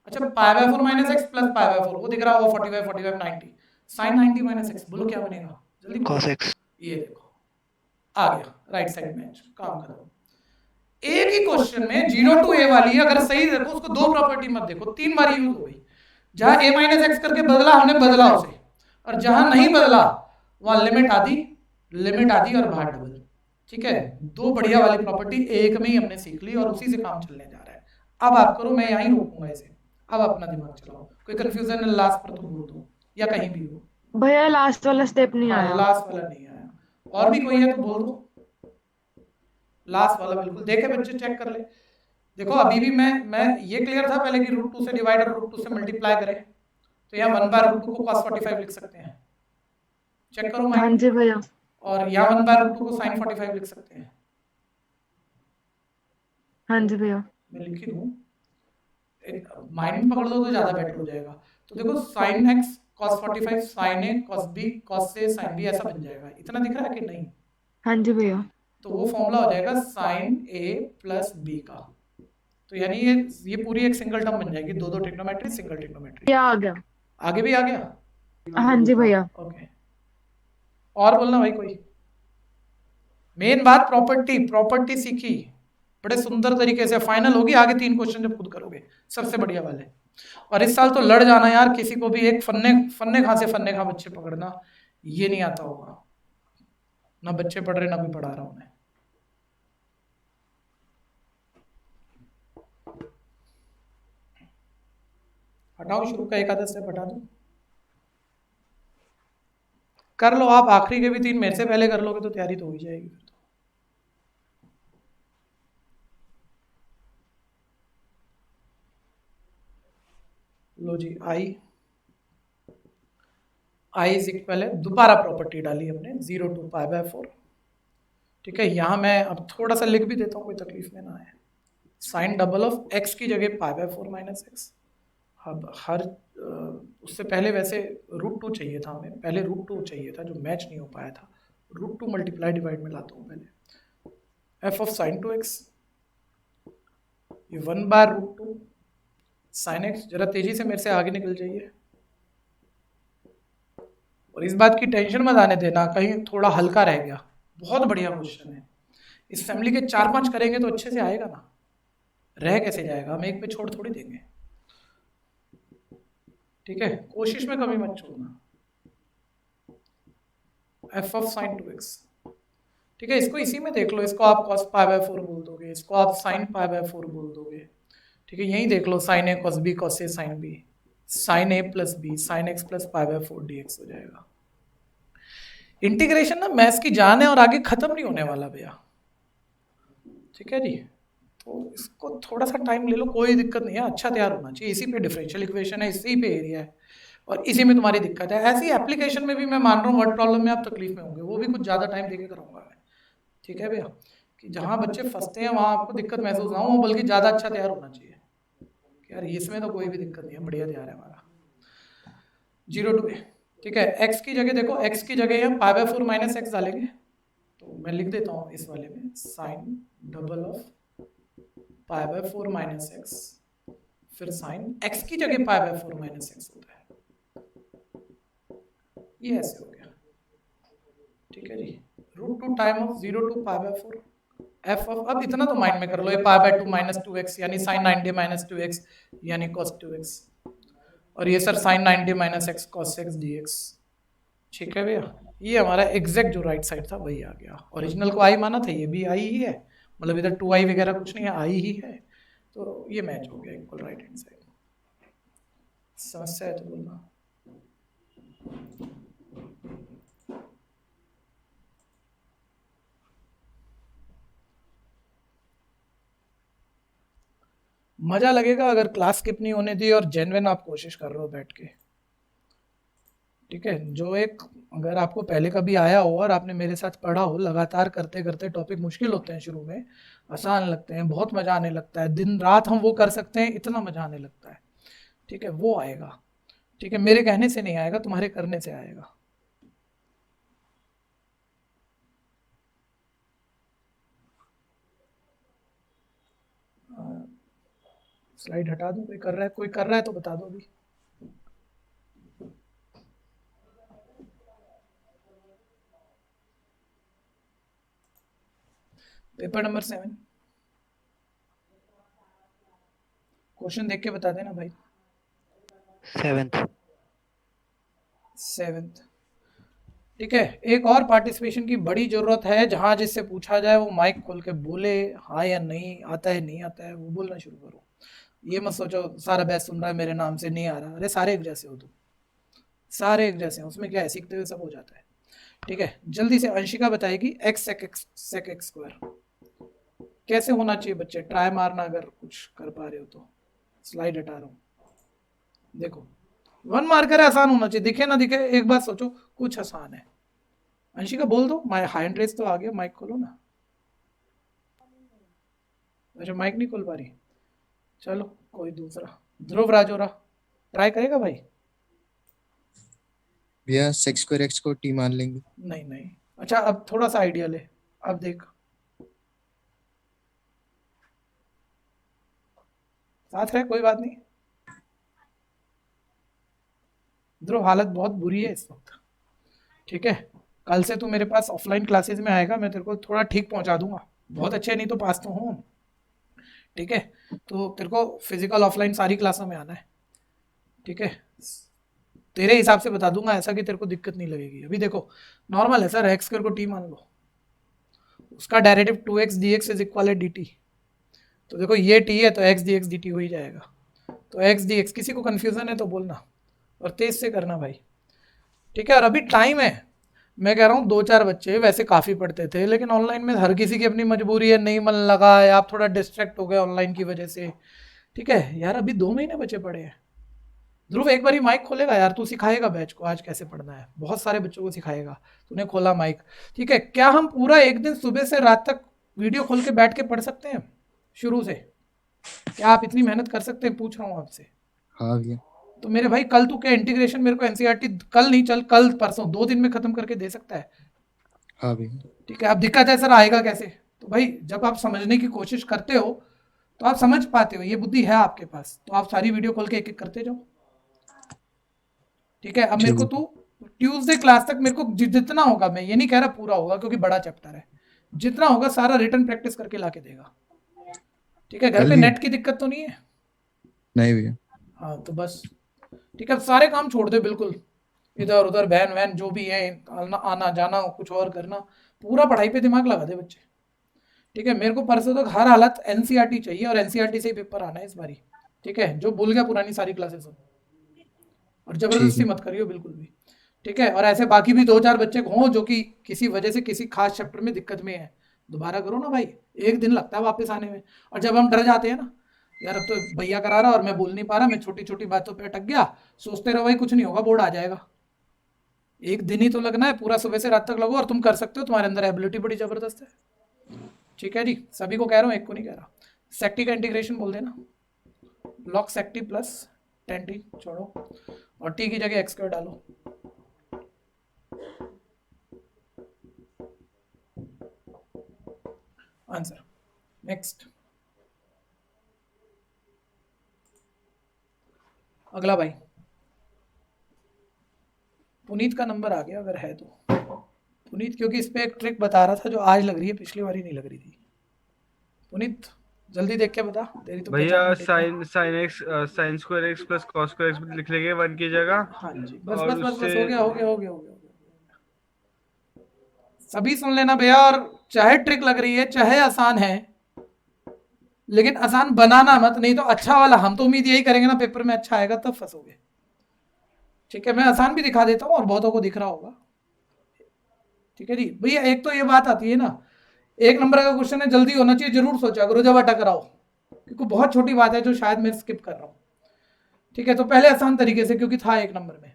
[SPEAKER 1] अच्छा pi by 4 minus x plus pi by 4 वो दिख रहा होगा 45 45 90, साइन 90 माइनस एक्स बोलो क्या बनेगा जल्दी बोलो।
[SPEAKER 4] cos x,
[SPEAKER 1] ये देखो आ गया राइट साइड मैच, काम करो। एक ही क्वेश्चन में 0 to a वाली अगर सही देखो उसको दो प्रॉपर्टी मत देखो, 3 बार यूज हो गई। जहां a माइनस एक्स करके बदला हमने बदला उसे, और जहां नहीं बदला वहां लिमिट आदि और बाहर डबल। ठीक है, दो बढ़िया वाली प्रॉपर्टी एक में ही हमने सीख ली और उसी से काम चलने जा रहा है। अब आप करो, मैं यहीं रोकूंगा इसे, अब अपना दिमाग चलाओ। कोई कंफ्यूजन है लास्ट पर तो बोल दो, या कहीं भी हो।
[SPEAKER 5] भैया लास्ट वाला स्टेप नहीं आया।
[SPEAKER 1] लास्ट वाला नहीं आया, और भी कोई है तो बोल दो। लास्ट वाला बिल्कुल देखे बच्चे, चेक कर ले। देखो अभी भी मैं ये क्लियर था पहले कि √2 से डिवाइड और √2 से मल्टीप्लाई करें, तो यहाँ 1/√2 को cos 45 लिख सकते हैं, चेक करो
[SPEAKER 5] हाँ
[SPEAKER 1] माइंड।
[SPEAKER 5] जी भैया।
[SPEAKER 1] और यहाँ 1/√2 को sin 45 लिख सकते हैं,
[SPEAKER 5] हाँ जी भैया।
[SPEAKER 1] मैं लिख ही दूं, माइंड में पकड़ लो तो ज्यादा बेटर हो जाएगा। तो देखो sin x cos 45 sin a cos b cos a sin b ऐसा बन जाएगा। इतना दिख रहा है कि नहीं?
[SPEAKER 5] हाँ जी भैया।
[SPEAKER 1] तो वो फॉर्मूला हो जाएगा sin a प्लस b का। तो यानी ये पूरी एक सिंगल टर्म बन जाएगी, दो ट्रिग्नोमेट्री सिंगल ट्रिग्नोमेट्री।
[SPEAKER 5] क्या आ गया?
[SPEAKER 1] आगे भी आ गया?
[SPEAKER 5] हाँ जी भैया।
[SPEAKER 1] ओके, और बोलना भाई कोई। मेन बात प्रॉपर्टी सीखी बड़े सुंदर तरीके से, फाइनल होगी आगे 3 क्वेश्चन जब खुद करोगे सबसे बढ़िया वाले। और इस साल तो लड़ जाना यार, किसी को भी एक फन्ने खा बच्चे पकड़ना ये नहीं आता होगा, ना बच्चे पढ़ रहे ना कोई पढ़ा रहा हूं मैं। हटाओ शुरू का एकादश से हटा दो, कर लो आप आखिरी के भी 3 मेरे से पहले कर लोगे तो तैयारी तो हो ही जाएगी फिर तो। लो जी आई इज इक्वल है, दोबारा प्रॉपर्टी डाली हमने 0 to π/4। ठीक है, यहाँ मैं अब थोड़ा सा लिख भी देता हूँ, कोई तकलीफ में ना आए। साइन डबल ऑफ x की जगह π/4 माइनस एक्स। अब उससे पहले वैसे √2 चाहिए था हमें, पहले √2 चाहिए था जो मैच नहीं हो पाया था। √2 मल्टीप्लाई डिवाइड में लाता हूँ पहले। f ऑफ साइन 2x ये 1/√2 साइन x। जरा तेजी से मेरे से आगे निकल जाइए, और इस बात की टेंशन मत आने देना कहीं थोड़ा हल्का रह गया। बहुत बढ़िया क्वेश्चन है, इस फैमिली के 4-5 करेंगे तो अच्छे से आएगा ना, रह कैसे जाएगा, हम एक पे छोड़ थोड़ी देंगे। ठीक है, कोशिश में कभी मत छोड़ना। f of sine 2x। ठीक है, इसको इसी में देख लो, इसको आप cos π/4 बोल दोगे, इसको आप sin π/4 बोल दोगे। ठीक है, यही देख लो sin a cos b cos a sin b, sin a plus b sin x plus π/4 dx हो जाएगा। इंटीग्रेशन ना मैथ्स की जान है और आगे खत्म नहीं होने वाला भैया। ठीक है जी, तो इसको थोड़ा सा टाइम ले लो, कोई दिक्कत नहीं है, अच्छा तैयार होना चाहिए। इसी पे डिफरेंशियल इक्वेशन है, इसी पे एरिया है, और इसी में तुम्हारी दिक्कत है। ऐसी एप्लीकेशन में भी मैं मान रहा हूँ वर्ड प्रॉब्लम में आप तकलीफ में होंगे, वो भी कुछ ज़्यादा टाइम देके कराऊंगा मैं। ठीक है भैया, कि जहाँ बच्चे फंसते हैं वहाँ आपको दिक्कत महसूस ना हो, बल्कि ज़्यादा अच्छा तैयार होना चाहिए। यार इसमें तो कोई भी दिक्कत नहीं है, बढ़िया तैयार है हमारा। 0 to a। ठीक है, x की जगह देखो, x की जगह हम π/4 माइनस एक्स डालेंगे, तो मैं लिख देता हूँ इस वाले में sine double of π/4 minus X, फिर साइन x की जगह π/4 माइनस एक्स होता है, ये ऐसे हो गया। ठीक है जी, √2 time of 0 to π/4 f of, अब इतना तो माइंड में कर लो, ये π/2 माइनस 2x यानी साइन 90 माइनस 2x यानी cos 2x, और ये sir sine 90 minus x cos x dx। ठीक है भैया, ये हमारा एग्जैक्ट जो राइट साइड था वही आ गया। ओरिजिनल को आई माना था, ये भी आई ही है, मतलब इधर 2i वगैरह कुछ नहीं है, आई ही है, तो ये मैच हो गया इक्वल राइट हैंड साइड। समस्या है तो बोलना। मजा लगेगा अगर क्लास स्किप नहीं होने दी और जेन्युइन आप कोशिश कर रहे हो बैठ के। ठीक है, जो एक अगर आपको पहले कभी आया हो और आपने मेरे साथ पढ़ा हो, लगातार करते करते टॉपिक मुश्किल होते हैं शुरू में, आसान लगते हैं, बहुत मजा आने लगता है, दिन रात हम वो कर सकते हैं, इतना मजा आने लगता है। ठीक है, वो आएगा। ठीक है, मेरे कहने से नहीं आएगा, तुम्हारे करने से आएगा। स्लाइड हटा दूं? कोई कर रहा है तो बता दो अभी। पेपर नंबर 7 क्वेश्चन देख के बता देना भाई।
[SPEAKER 4] 7th
[SPEAKER 1] 7th ठीक है। एक और पार्टिसिपेशन की बड़ी जरूरत है, जहां जिससे पूछा जाए वो माइक खोल के बोले हाँ या नहीं, आता है नहीं आता है, वो बोलना शुरू करो। ये मत सोचो सारा बैच सुन रहा है मेरे नाम से नहीं आ रहा। अरे सारे एक जैसे हो तुम, सारे एक जैसे हैं, उसमें क्या है, सीखते हुए सब हो जाता है। ठीक है, जल्दी से अंशिका बताएगी एक्स सेक एक्स स्क्वायर कैसे होना चाहिए। बच्चे ट्राई मारना अगर कुछ कर पा रहे हो तो। स्लाइड हटा रहा हूँ, देखो 1 मार्कर है, आसान होना चाहिए, दिखे ना दिखे एक बार सोचो कुछ आसान है। अंशिका बोल दो, माई हैंड रेस तो आ गया, माइक खोलो ना। अच्छा माइक नहीं खोल पा रही, चलो कोई दूसरा। ध्रुव राजोरा ट्राई करेगा भाई?
[SPEAKER 6] भैया सेक्स स्क्वायर एक्स को टी मान लेंगे।
[SPEAKER 1] नहीं नहीं, अच्छा अब थोड़ा सा आइडिया ले, अब देख साथ रहे, कोई बात नहीं। ध्रुव हालत बहुत बुरी है इस वक्त, ठीक है। कल से तू मेरे पास ऑफलाइन क्लासेस में आएगा, मैं तेरे को थोड़ा ठीक पहुंचा दूंगा। बहुत अच्छे नहीं तो पास तो हूँ, ठीक है। तो तेरे को फिजिकल ऑफलाइन सारी क्लासों में आना है, ठीक है। तेरे हिसाब से बता दूंगा ऐसा कि तेरे को दिक्कत नहीं लगेगी। अभी देखो नॉर्मल है सर, एक्स स्क्वायर को टी मान लो, उसका directive 2x dx is equal है dt। तो देखो ये t है तो x dx dt हो ही जाएगा। तो x dx, किसी को कंफ्यूजन है तो बोलना और तेज से करना भाई, ठीक है। और अभी टाइम है, मैं कह रहा हूँ 2-4 बच्चे वैसे काफ़ी पढ़ते थे, लेकिन ऑनलाइन में हर किसी की अपनी मजबूरी है, नहीं मन लगा है, आप थोड़ा डिस्ट्रैक्ट हो गए ऑनलाइन की वजह से, ठीक है यार। अभी 2 महीने बचे पड़े हैं। ध्रुव एक बार ही माइक खोलेगा यार, तू सिखाएगा बैच को आज कैसे पढ़ना है, बहुत सारे बच्चों को सिखाएगा, तूने खोला माइक, ठीक है। क्या हम पूरा एक दिन सुबह से रात तक वीडियो खोल के बैठ के पढ़ सकते हैं शुरू से? क्या आप इतनी मेहनत कर सकते हैं, पूछ रहा हूँ आपसे।
[SPEAKER 6] हाँ भैया।
[SPEAKER 1] तो मेरे भाई कल तू क्या इंटीग्रेशन मेरे को एनसीईआरटी कल नहीं, चल कल परसों 2 दिन में खत्म करके दे सकता है?
[SPEAKER 6] हाँ भैया।
[SPEAKER 1] ठीक है। अब दिक्कत है सर आएगा कैसे, तो भाई जब आप समझने की कोशिश करते हो तो आप समझ पाते हो, ये बुद्धि है आपके पास, तो आप सारी वीडियो खोल के एक एक करते जाओ, ठीक है। अब मेरे को तू ट्यूसडे क्लास तक मेरे को जितना होगा, मैं ये नहीं कह रहा पूरा होगा क्योंकि बड़ा चैप्टर है, जितना होगा सारा रिटर्न प्रैक्टिस करके लाके देगा, ठीक है। घर पे नेट की दिक्कत तो नहीं है?
[SPEAKER 6] नहीं भैया।
[SPEAKER 1] हाँ तो बस ठीक है, सारे काम छोड़ दे बिल्कुल, इधर उधर वैन वैन जो भी है, आना जाना कुछ और करना, पूरा पढ़ाई पे दिमाग लगा दे बच्चे, ठीक है। मेरे को परसों तक हर हालत एनसीईआरटी चाहिए और एनसीईआरटी से ही पेपर आना है इस बारी, ठीक है। जो भूल गया पुरानी सारी क्लासेस हो, और जबरदस्ती मत करियो बिल्कुल भी, ठीक है। और ऐसे बाकी भी 2-4 बच्चे हों जो कि किसी वजह से किसी खास चैप्टर में दिक्कत में है, दोबारा करो ना भाई, एक दिन लगता है वापस आने में। और जब हम डर जाते हैं ना यार, अब तो भैया करा रहा और मैं बोल नहीं पा रहा, मैं छोटी छोटी बातों पे अटक गया, सोचते रहो भाई कुछ नहीं होगा, बोर्ड आ जाएगा। एक दिन ही तो लगना है, पूरा सुबह से रात तक लगो, और तुम कर सकते हो, तुम्हारे अंदर एबिलिटी बड़ी जबरदस्त है, ठीक है जी। सभी को कह रहा हूँ, एक को नहीं कह रहा। सेक्टी का इंटीग्रेशन बोल देना, लॉग सेक्टी प्लस 10t छोड़ो और t की जगह एक्स स्क्वायर डालो। Answer next. अगला भाई पुनीत का नंबर आ गया अगर है तो। पुनीत क्योंकि इस पे एक ट्रिक बता रहा था जो आज लग रही है, पिछली बारी नहीं लग रही थी। पुनीत जल्दी देख के बता, तेरी तो
[SPEAKER 7] भैया
[SPEAKER 1] पहचान है।
[SPEAKER 7] Sign square x plus cos square x लिख लेंगे 1 की जगह।
[SPEAKER 1] हाँ जी, बस
[SPEAKER 7] और
[SPEAKER 1] बस बस बस
[SPEAKER 7] उससे-
[SPEAKER 1] हो गया हो गया हो गया हो गया। सभी सुन लेना भैया, और चाहे ट्रिक लग रही है चाहे आसान है, लेकिन आसान बनाना मत, नहीं तो अच्छा वाला, हम तो उम्मीद यही करेंगे ना पेपर में अच्छा आएगा, तब फंसोगे, ठीक है। मैं आसान भी दिखा देता हूँ और बहुतों को दिख रहा होगा, ठीक है जी। भैया एक तो ये बात आती है ना, 1 नंबर का क्वेश्चन है, जल्दी होना चाहिए, जरूर सोचा करो जब अटक रहा हो, क्योंकि बहुत छोटी बात है जो शायद मैं स्किप कर रहा हूँ, ठीक है। तो पहले आसान तरीके से, क्योंकि था 1 नंबर में,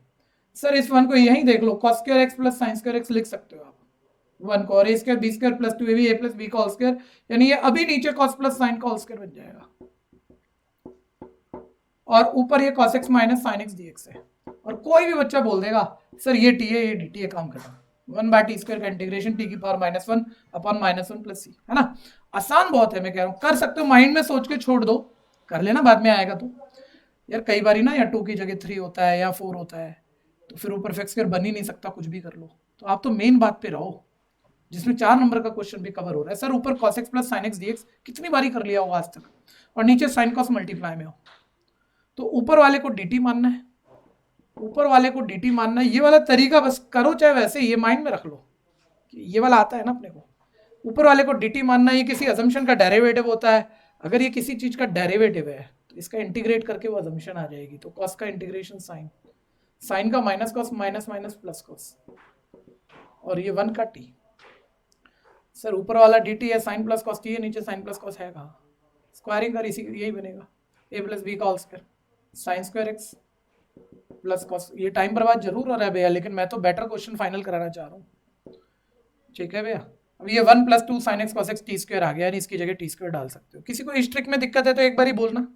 [SPEAKER 1] सर इस 1 को यहीं देख लो, cos square x plus sine square x लिख सकते हो आप 1 को, और a square B square plus 2ab a plus b का होल स्क्वायर, यानी ये अभी नीचे cos प्लस साइन का होल स्क्वायर बन जाएगा, और ऊपर ये cos x minus sine x dx है। और कोई भी बच्चा बोल देगा सर ये t है ये dt है, काम खत्म, 1/t स्क्वायर का इंटीग्रेशन t की पावर -1 अपॉन -1 प्लस c, है ना। आसान बहुत है, मैं कह रहा हूँ कर सकते हो, माइंड में सोच के छोड़ दो, कर लेना, बाद में आएगा तो। यार कई बारी ना या 2 की जगह 3 होता है या 4 होता है, तो फिर ऊपर परफेक्ट स्क्वायर बन ही नहीं सकता, कुछ भी कर लो। तो आप तो मेन बात पे रहो जिसमें 4 नंबर का क्वेश्चन भी कवर हो रहा है। सर ऊपर cos x plus sin x dx कितनी बारी कर लिया होगा आज तक, और नीचे sin cos मल्टीप्लाई में हो। तो ऊपर वाले को dt मानना है, ऊपर वाले को dt मानना है। ये वाला तरीका बस करो, चाहे वैसे ये माइंड में रख लो कि ये वाला आता है ना अपने को, ऊपर वाले को dt मानना है। ये किसी अजम्पशन का डेरिवेटिव होता है, अगर ये किसी चीज का डेरिवेटिव है तो इसका इंटीग्रेट करके वो अजम्पशन आ जाएगी। तो cos का इंटीग्रेशन sin, sin का minus cos minus minus plus cos, और ये 1 का t। सर ऊपर वाला dt है sin प्लस cos t है, नीचे sin प्लस cos है कहाँ, स्क्वायरिंग कर इसी यही बनेगा a प्लस बी का whole square sine square x plus cos. ये टाइम बर्बाद जरूर हो रहा है भैया, लेकिन मैं तो बेटर क्वेश्चन फाइनल कराना चाह रहा हूँ। ठीक है भैया, अब ये 1 + 2 sin x cos x t square आ गया, यानी इसकी जगह t स्क्वायर डाल सकते हो। किसी को इस ट्रिक में दिक्कत है तो एक बार ही बोलना,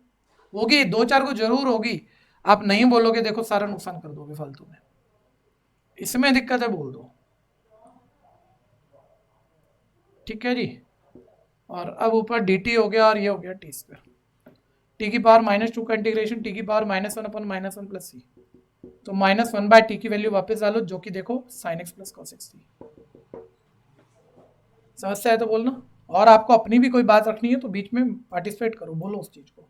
[SPEAKER 1] होगी 2-4 को जरूर होगी। आप नहीं बोलोगे देखो सारा नुकसान कर दोगे फालतू में। इसमें दिक्कत है बोल दो, ठीक है जी। और अब ऊपर dt हो गया और ये हो गया t स्क्वायर, t की पावर -2 का इंटीग्रेशन t की पावर -1/-1 + c। तो -1/t की वैल्यू वापस डालो, जो कि देखो sin x + cos x थी। समस्या है तो बोलना, और आपको अपनी भी कोई बात रखनी है तो बीच में पार्टिसिपेट करो, बोलो उस चीज को।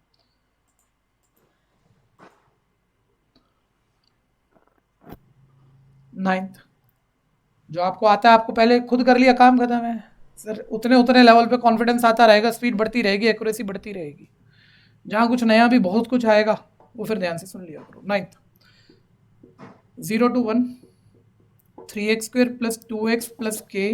[SPEAKER 1] नाइन्थ, जो आपको आता है आपको पहले खुद कर लिया, काम खत्म है सर। उतने उतने लेवल पे कॉन्फिडेंस आता रहेगा, स्पीड बढ़ती रहेगी, एक्यूरेसी बढ़ती रहेगी। जहाँ कुछ नया भी बहुत कुछ आएगा वो फिर ध्यान से सुन लिया करो। Ninth, 0 to 1 3x² + 2x + k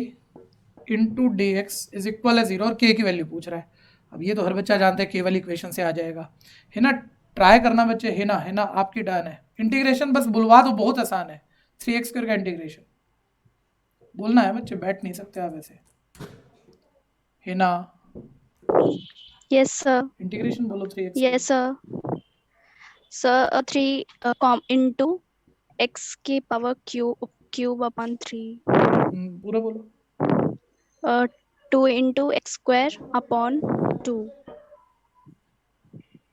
[SPEAKER 1] into dx is equal है 0, और k की वैल्यू पूछ रहा है। अब ये तो हर बच्चा जानता है, k वाली इक्वेशन से आ जाएगा, है ना। ट्राई करना बच्चे, है ना आपकी डन है। इंटीग्रेशन बस बुलवा दो, बहुत आसान है। 3x² का इंटीग्रेशन बोलना है बच्चे, बैठ नहीं सकते आप ऐसे, है ना।
[SPEAKER 8] Yes, sir.
[SPEAKER 1] इंटीग्रेशन बोलो 3x।
[SPEAKER 8] Yes, sir. Sir, 3 into x की power cube upon 3.
[SPEAKER 1] पूरा बोलो।
[SPEAKER 8] 2 into x² upon 2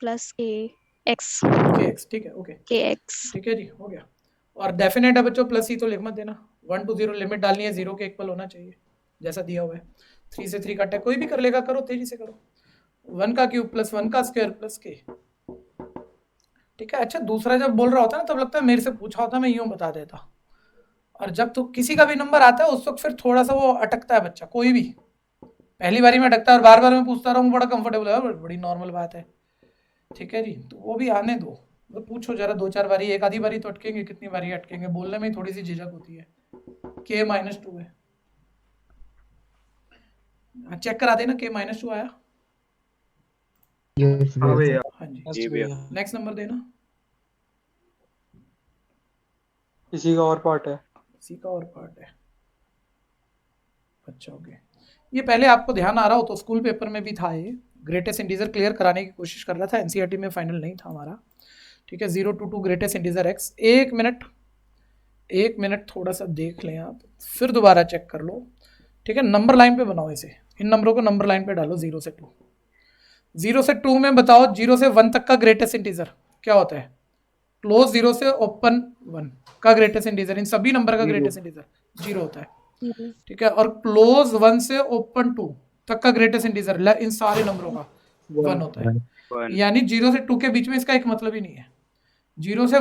[SPEAKER 8] plus kx.
[SPEAKER 1] kx, ठीक है, ओके
[SPEAKER 8] kx.
[SPEAKER 1] ठीक है जी, हो गया। और डेफिनेट है बच्चों, प्लस ही तो लिख मत देना। 1 to 0 लिमिट डालनी है, 0 के इक्वल होना चाहिए जैसा दिया हुआ है। 3 से 3 कट है, कोई भी कर लेगा, करो तेजी से करो। 1 का क्यूब + 1 का स्क्वायर + k, ठीक है। अच्छा, दूसरा जब बोल रहा होता है ना तब लगता है मेरे से पूछा होता, मैं यूं बता देता। और जब तो किसी का भी नंबर आता है उस वक्त फिर थोड़ा सा वो अटकता है बच्चा, कोई भी पहली बारी में अटकता है, और बार बार मैं पूछता रहूँ बड़ा कंफर्टेबल है, बड़ी नॉर्मल बात है, ठीक है जी। तो वो भी आने दो, तो पूछो जरा 2-4 बारी, एक आधी बारी तो अटकेंगे, कितनी बारी अटकेंगे, बोलने में थोड़ी सी झिझक होती है। k - 2 है, चेक करा देना, k - 2 आया।
[SPEAKER 7] हाँ भैया।
[SPEAKER 1] हाँ जी,
[SPEAKER 3] जी भैया।
[SPEAKER 1] नेक्स्ट नंबर देना।
[SPEAKER 2] इसी का और पार्ट है।
[SPEAKER 1] इसी का और पार्ट है, अच्छा ओके। ये पहले आपको ध्यान आ रहा हो तो स्कूल पेपर में भी था, ये ग्रेटेस्ट इंटीजर क्लियर कराने की कोशिश कर रहा था, एनसीईआरटी में फाइनल नहीं था हमारा, ठीक है। 0 to 2 ग्रेटेस्ट इंटीजर x। एक मिनट थोड़ा सा देख लें आप, फिर दोबारा चेक कर लो, ठीक है। नंबर लाइन पे बनाओ इसे, इन नंबरों को नंबर लाइन पे डालो, 0 से 2। 0 से 2 में बताओ 0 से 1 तक का ग्रेटेस्ट इंटीजर क्या होता है। क्लोज 0 से ओपन 1 का ग्रेटेस्ट इंटीजर, इन सभी नंबर का ग्रेटेस्ट इंटीजर 0 होता है, ठीक है। और क्लोज 1 से ओपन 2 तक का ग्रेटेस्ट इंटीजर इन सारे नंबरों का 1 होता है।
[SPEAKER 3] 1
[SPEAKER 1] यानी 0 से 2 के बीच में इसका एक मतलब ही नहीं है। 0 से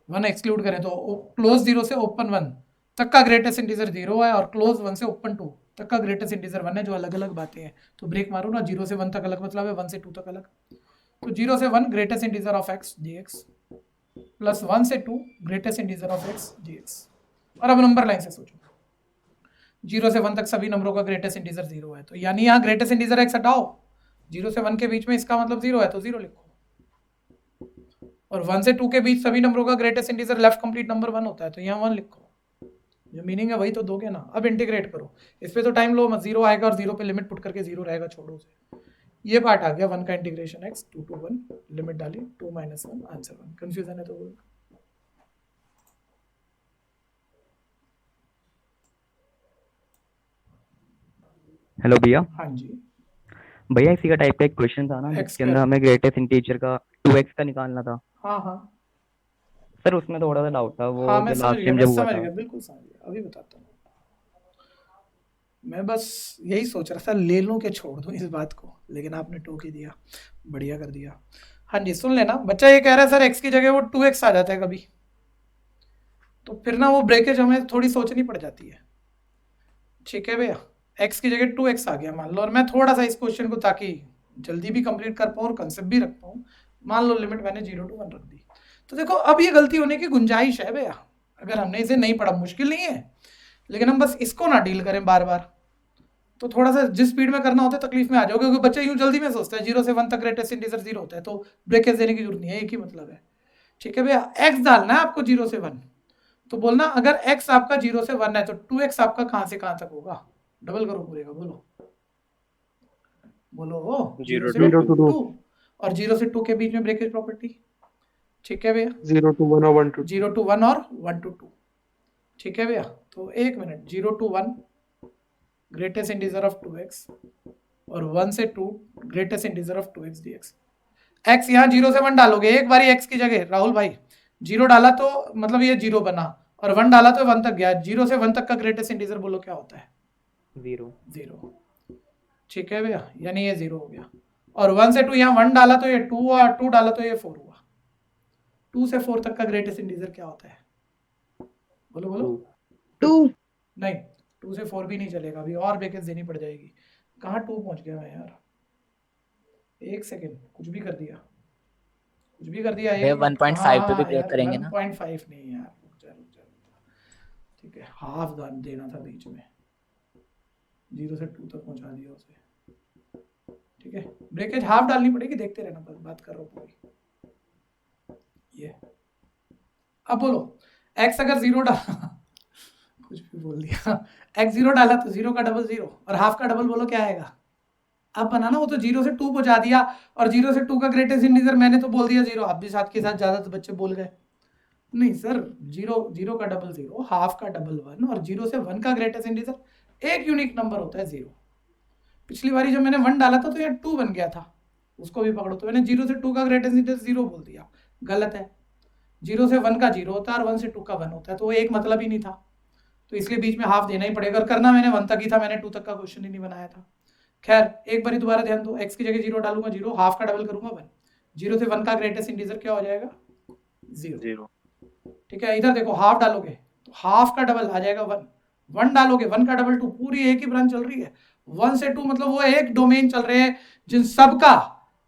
[SPEAKER 1] 1 एक्सक्लूड करें तो क्लोज 0 से ओपन 1 तक का ग्रेटेस्ट इंटीजर 0 है, और क्लोज 1 से ओपन 2 तक का ग्रेटेस्ट इंटीजर 1 है, जो अलग अलग बातें हैं। तो ब्रेक मारो ना, 0 से 1 तक अलग मतलब है, 1 से 2 तक अलग। तो 0 से 1 greatest integer of x dx plus 1 से 2 greatest integer of x dx। और अब नंबर लाइन से सोचो, 0 से 1 तक सभी नंबरों का ग्रेटेस्ट इंटीजर 0 है, तो यानी यहाँ ग्रेटेस्ट इंटीजर x हटाओ, 0 से 1 के बीच में इसका मतलब 0 है तो 0 लिखो। और 1 से 2 के बीच सभी नंबरों का greatest integer left complete number 1 होता है, तो यहाँ 1 लिखो। जो मीनिंग है वही तो दोगे ना। अब इंटीग्रेट करो, इस पे तो टाइम लो मत, 0 आएगा और 0 पे लिमिट पुट करके 0 रहेगा, छोड़ो उसे। ये पार्ट आ गया 1 का इंटीग्रेशन x, 2 to 1 लिमिट डाली, 2 - 1 आंसर 1। कंफ्यूजन है तो बोलो।
[SPEAKER 9] हेलो भैया,
[SPEAKER 1] हाँ जी,
[SPEAKER 9] भैया इसी का टाइप का एक क्वेश्चन था ना
[SPEAKER 1] X
[SPEAKER 9] जिसके अंदर
[SPEAKER 1] square।
[SPEAKER 9] हमें ग्रेटेस्ट इंटीजर का 2x का निकालना था
[SPEAKER 1] हाँ हाँ
[SPEAKER 9] सर, उसमें थोड़ा सा डाउट था वो
[SPEAKER 1] हाँ, मैं
[SPEAKER 9] जो
[SPEAKER 1] समझ
[SPEAKER 9] लास्ट
[SPEAKER 1] गया,
[SPEAKER 9] टाइम
[SPEAKER 1] मैं
[SPEAKER 9] जब हुआ
[SPEAKER 1] समझ
[SPEAKER 9] था।
[SPEAKER 1] गया, बिल्कुल समझ गया, अभी बताता हूँ। मैं बस यही सोच रहा था ले लूं कि छोड़ दूं इस बात को, लेकिन आपने टोक ही दिया, बढ़िया कर दिया। हाँ जी, सुन लेना, बच्चा ये कह रहा है सर x की जगह वो 2x आ जाता है कभी, तो फिर ना वो ब्रेकेज हमें थोड़ी सोचनी पड़ जाती है। ठीक है भैया, x की जगह 2x आ गया मान लो, और मैं थोड़ा सा इस क्वेश्चन को ताकि जल्दी भी कंप्लीट कर पाऊँ और कंसेप्ट भी रख पाऊँ, मान लो लिमिट मैंने 0 to 1 रख दी। तो देखो अब ये गलती होने की गुंजाइश है भैया, अगर हमने इसे नहीं पढ़ा, मुश्किल नहीं है, लेकिन हम बस इसको ना डील करें बार बार, तो थोड़ा सा जिस स्पीड में करना होता है तकलीफ में आ जाओगे, क्योंकि बच्चे यूं जल्दी में सोचते हैं 0 से 1 तक ग्रेटेस्ट इंटीजर 0 होता है, तो ब्रेकेज देने की जरूरत नहीं है, एक ही मतलब है। ठीक है भैया, x डालना है आपको 0 से 1, तो बोलना अगर x आपका 0 से 1 है तो 2x आपका कहां से कहां तक होगा, डबल करो पूरे का, बोलो बोलो, 0 से
[SPEAKER 2] 0 to 2
[SPEAKER 1] 2 और 0 से 2 के बीच में ब्रेकेज प्रॉपर्टी। ठीक है भैया,
[SPEAKER 2] 0 to 1 और 1 to 2
[SPEAKER 1] 0 to 1 और 1 to 2। ठीक है भैया, तो एक minute, 0 to 1 greatest integer of 2x और 1 से 2 greatest integer of 2x dx। x यहाँ 0 से 1 डालोगे, एक बारी x की जगह राहुल भाई 0 डाला तो मतलब ये 0 बना, और 1 डाला तो 1 तक गया, 0 से 1 तक का ग्रेटेस्ट इंटीजर बोलो क्या होता है, 0। ठीक है भैया, यानी ये 0 हो गया, और 1 से 2 यहाँ 1 डाला तो ये 2 हुआ, 2 डाला तो ये 4 हुआ। 2 से 4 तक का ग्रेटेस्ट इंटीजर क्या होता है, बोलो बोलो।
[SPEAKER 5] 2
[SPEAKER 1] नहीं, 2 से 4 भी नहीं चलेगा, अभी और ब्रेकेज देनी पड़ जाएगी। कहाँ 2 पहुंच गया मैं यार, एक सेकेंड, कुछ भी कर दिया, कुछ भी कर दिया।
[SPEAKER 4] 1.5 पे भी ब्रेक करेंगे ना।
[SPEAKER 1] 1.5 नहीं यार, रुक जा। ठीक है, हाफ दान देना था बीच में, 0 से 2 तक पहुंचा दिया उसे। ठीक है, ब्रेकेज हाफ डालनी पड़ेगी, देखते रहना, बस बात कर रहा हूँ पूरी। ये अब बोलो, x अगर 0 डाला कुछ भी बोल दिया, x 0 डाला तो 0 का डबल 0, और हाफ का डबल बोलो क्या आएगा, अब बनाना, वो तो 0 से 2 पहुंचा दिया, और 0 से 2 का ग्रेटेस्ट इंटीजर मैंने तो बोल दिया 0, आप भी साथ के साथ ज्यादा तो बच्चे बोल गए। नहीं सर, 0 का डबल 0, हाफ का डबल 1, और 0 से 1 का ग्रेटेस्ट इंटीजर एक यूनिक नंबर होता है 0। पिछली बारी जब मैंने 1 डाला था तो यहाँ 2 बन गया था, उसको भी पकड़ो, तो मैंने 0 से 2 का ग्रेटेस्ट इंटीजर 0 बोल दिया, गलत है। 0 से 1 का 0 होता है और 1 से 2 का 1 होता है, तो वो एक मतलब ही नहीं था, तो इसलिए बीच में हाफ देना ही पड़ेगा। और करना मैंने 1 तक ही था, मैंने 2 तक का क्वेश्चन ही नहीं बनाया था। खैर, एक बारी दोबारा ध्यान दो, x की जगह 0 डालूंगा 0, हाफ का डबल करूंगा 1, 0 से 1 का ग्रेटेस्ट इंटीजर क्या हो जाएगा, 0। ठीक है, इधर देखो, हाफ डालोगे तो हाफ का डबल आ जाएगा 1, 1 डालोगे 1 का डबल 2, पूरी एक ही ब्रांच चल रही है। 1 से 2 मतलब वो एक डोमेन चल रहे हैं जिन सबका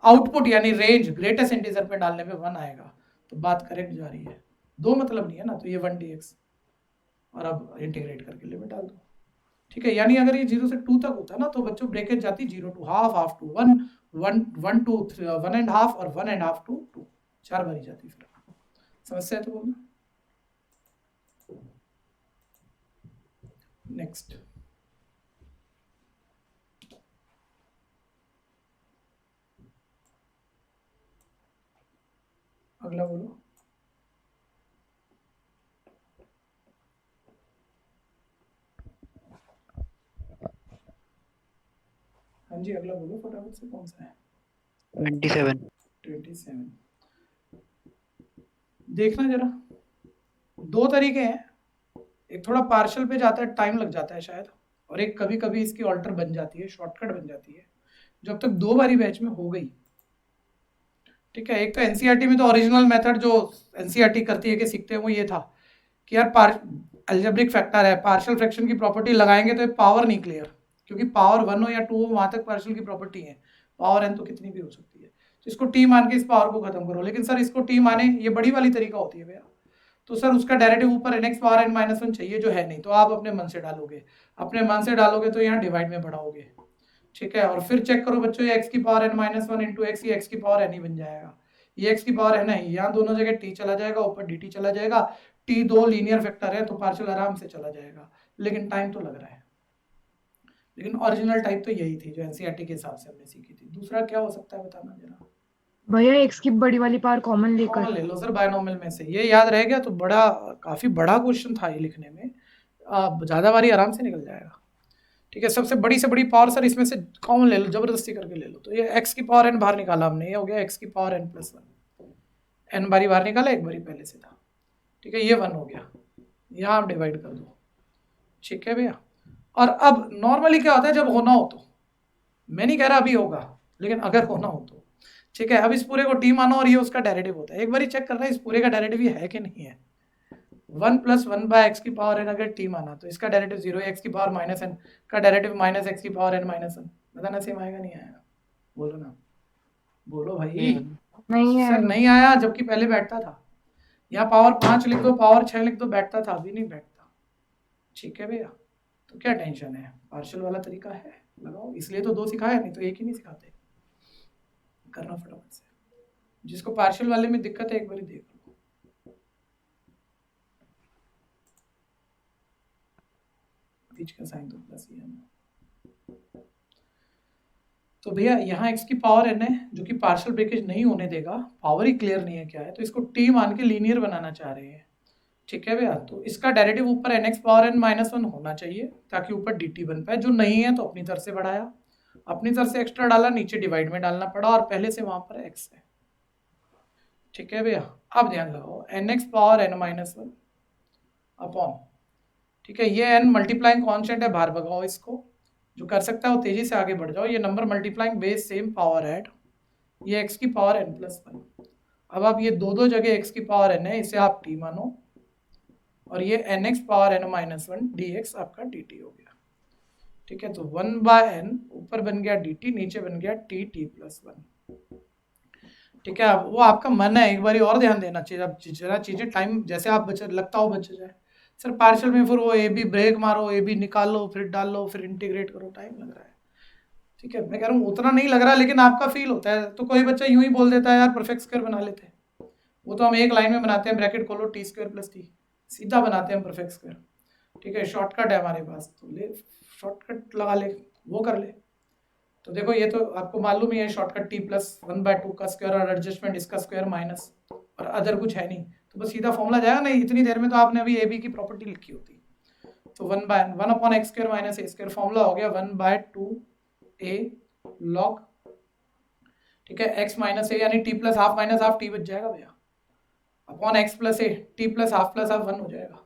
[SPEAKER 1] आउटपुट यानी रेंज ग्रेटेस्ट इंटीजर पे डालने पे 1 आएगा, तो बात करेक्ट जा रही है, दो मतलब नहीं है ना, तो ये 1 dx, और अब इंटीग्रेट करके लिमिट डाल दो। ठीक है, यानी अगर ये 0 से 2 तक होता ना तो बच्चों ब्रेकेज जाती 0 to half, half to 1, 1 to 1.5 और 1.5 to 2, 4 बारी जाती। फिर समस्या है तो बोलना। नेक्स्ट, अगला बोलो। हाँ जी, अगला बोलो फटाफट से, कौन सा है? 27। देखना जरा, दो तरीके हैं, एक थोड़ा पार्शियल पे जाता है, टाइम लग जाता है शायद, और एक कभी कभी इसकी ऑल्टर बन जाती है, शॉर्टकट बन जाती है, जो अब तक 2 बारी बैच में हो गई। ठीक है, एक तो एनसीईआरटी में तो ओरिजिनल मेथड जो एनसीईआरटी करती है कि सीखते हैं वो ये था कि यार अलजेब्रिक फैक्टर है, पार्शियल फ्रैक्शन की प्रॉपर्टी लगाएंगे तो पावर नहीं क्लियर, क्योंकि पावर 1 हो या 2 हो वहां तक पार्शियल की प्रॉपर्टी है, पावर n तो कितनी भी हो सकती है, तो इसको टी मान के इस पावर को खत्म करो। लेकिन सर इसको टी माने, ये बड़ी वाली तरीका होती है भैया, तो सर उसका डायरेक्टिव ऊपर nx पावर n-1 चाहिए, जो है नहीं, तो आप अपने मन से डालोगे, अपने मन से डालोगे तो यहाँ डिवाइड में बढ़ाओगे। ठीक है, और फिर चेक करो बच्चों, ये x की पावर n-1 इंटू एक्स, ये x की पावर n ही बन जाएगा, ये x की पावर n है, यहाँ दोनों जगह t चला जाएगा, ऊपर dt चला जाएगा, t 2 लीनियर फैक्टर है तो पार्शियल आराम से चला जाएगा, लेकिन टाइम तो लग रहा है। लेकिन ओरिजिनल टाइप तो यही थी जो एनसीईआरटी के हिसाब से हमने सीखी थी। दूसरा क्या हो सकता है बताना जरा।
[SPEAKER 5] भैया x की बड़ी वाली पावर कॉमन
[SPEAKER 1] कॉमन
[SPEAKER 5] लेकर।
[SPEAKER 1] ले लो सर बायनोमियल में से, ये याद रह गया तो काफी बड़ा क्वेश्चन था ये लिखने में, ज्यादा बारी आराम से निकल जाएगा। ठीक ठीक है, सबसे बड़ी से बड़ी पावर सर इसमें से कॉमन ले लो, जबरदस्ती करके ले लो। तो ये x की पावर n बाहर निकाला हमने, ये हो गया x की पावर n+1, n बारी बाहर निकाला, एक बारी पहले से था। ठीक है, ये 1 हो गया, यहाँ आप डिवाइड कर दो। ठीक है भैया, और अब नॉर्मली क्या होता है जब होना हो तो, मैं नहीं कह रहा अभी होगा, लेकिन अगर होना हो तो, ठीक है, अब इस पूरे को t मानो और ये उसका डेरिवेटिव होता है। एक बार ही चेक करना है इस पूरे का डेरिवेटिव ये है कि नहीं है। 1 + 1/x की पावर n अगर t माना तो इसका डेरिवेटिव 0 है, x की पावर -n का डेरिवेटिव -x की पावर n-1। बताना सेम आएगा नहीं आएगा? बोलो ना, बोलो भाई।
[SPEAKER 5] नहीं है
[SPEAKER 1] सर नहीं आया, जबकि पहले बैठता था। यहाँ पावर 5 लिख दो, पावर 6 लिख दो, बैठता था, अभी नहीं बैठता। ठीक है भैया, तो क्या टेंशन है, पार्शियल वाला तरीका है, लगाओ। इसलिए तो 2 सिखाया, नहीं तो एक ही नहीं सिखाते। करना फटाफट से, जिसको पार्शियल वाले में दिक्कत है एक बार देख लो। बीच का साइन तो प्लस ही है। तो भैया यहाँ x की पावर n है, जो कि पार्शियल ब्रेकेज नहीं होने देगा, पावर ही क्लियर नहीं है क्या है, तो इसको t मान के लीनियर बनाना चाह रहे हैं। ठीक है भैया, तो इसका डेरिवेटिव ऊपर nx पावर n-1 होना चाहिए ताकि ऊपर dt बन पाए। जो नहीं है तो अपनी तरफ से बढ़ाया, अपनी तरफ से एक्स्ट्रा डाला, नीचे डिवाइड में डालना पड़ा, और पहले से वहां पर x है। ठीक है भैया, अब ध्यान लगाओ, nx पावर n-1 अपॉन, ठीक है, ये n मल्टीप्लाइंग कॉन्स्टेंट है, बाहर भगाओ इसको, जो कर सकता है वो तेजी से आगे बढ़ जाओ। ये number multiplying base same power add, ये x की पावर n+1। अब आप ये दो जगह x की पावर n है, इसे आप t मानो, और ये nx पावर n-1 dx आपका dt हो गया। ठीक है, तो 1/n ऊपर बन गया dt, नीचे बन गया t+1। ठीक है, वो आपका मन है, एक बारी और ध्यान देना चाहिए। अब जरा चीजें टाइम जैसे आप लगता हो बच जाए। सर पार्शियल में फिर वो ए बी ब्रेक मारो, ए बी निकालो, फिर डालो, फिर इंटीग्रेट करो, टाइम लग रहा है। ठीक है, मैं कह रहा हूँ उतना नहीं लग रहा, लेकिन आपका फील होता है। तो कोई बच्चा यूं ही बोल देता है यार परफेक्ट स्क्वायर बना लेते हैं, वो तो हम एक लाइन में बनाते हैं, ब्रैकेट खोलो t² + t, सीधा बनाते हैं परफेक्ट स्क्वायर। ठीक है, शॉर्टकट है हमारे पास, तो ले शॉर्टकट लगा ले, वो कर ले। तो देखो ये तो आपको मालूम ही है, शॉर्टकट t+1/2 का स्क्वायर और एडजस्टमेंट इसका स्क्वायर माइनस, और अदर कुछ है नहीं, तो बस सीधा फॉर्मूला जाएगा। नहीं इतनी देर में तो आपने अभी ए बी की प्रॉपर्टी लिखी होती। तो 1/(x² - a²) फॉर्मूला हो गया 1/2a log, ठीक है, x - a यानी t + ½ - ½ t बच जाएगा भैया, अपॉन x + a, t + ½ + ½ 1 हो जाएगा,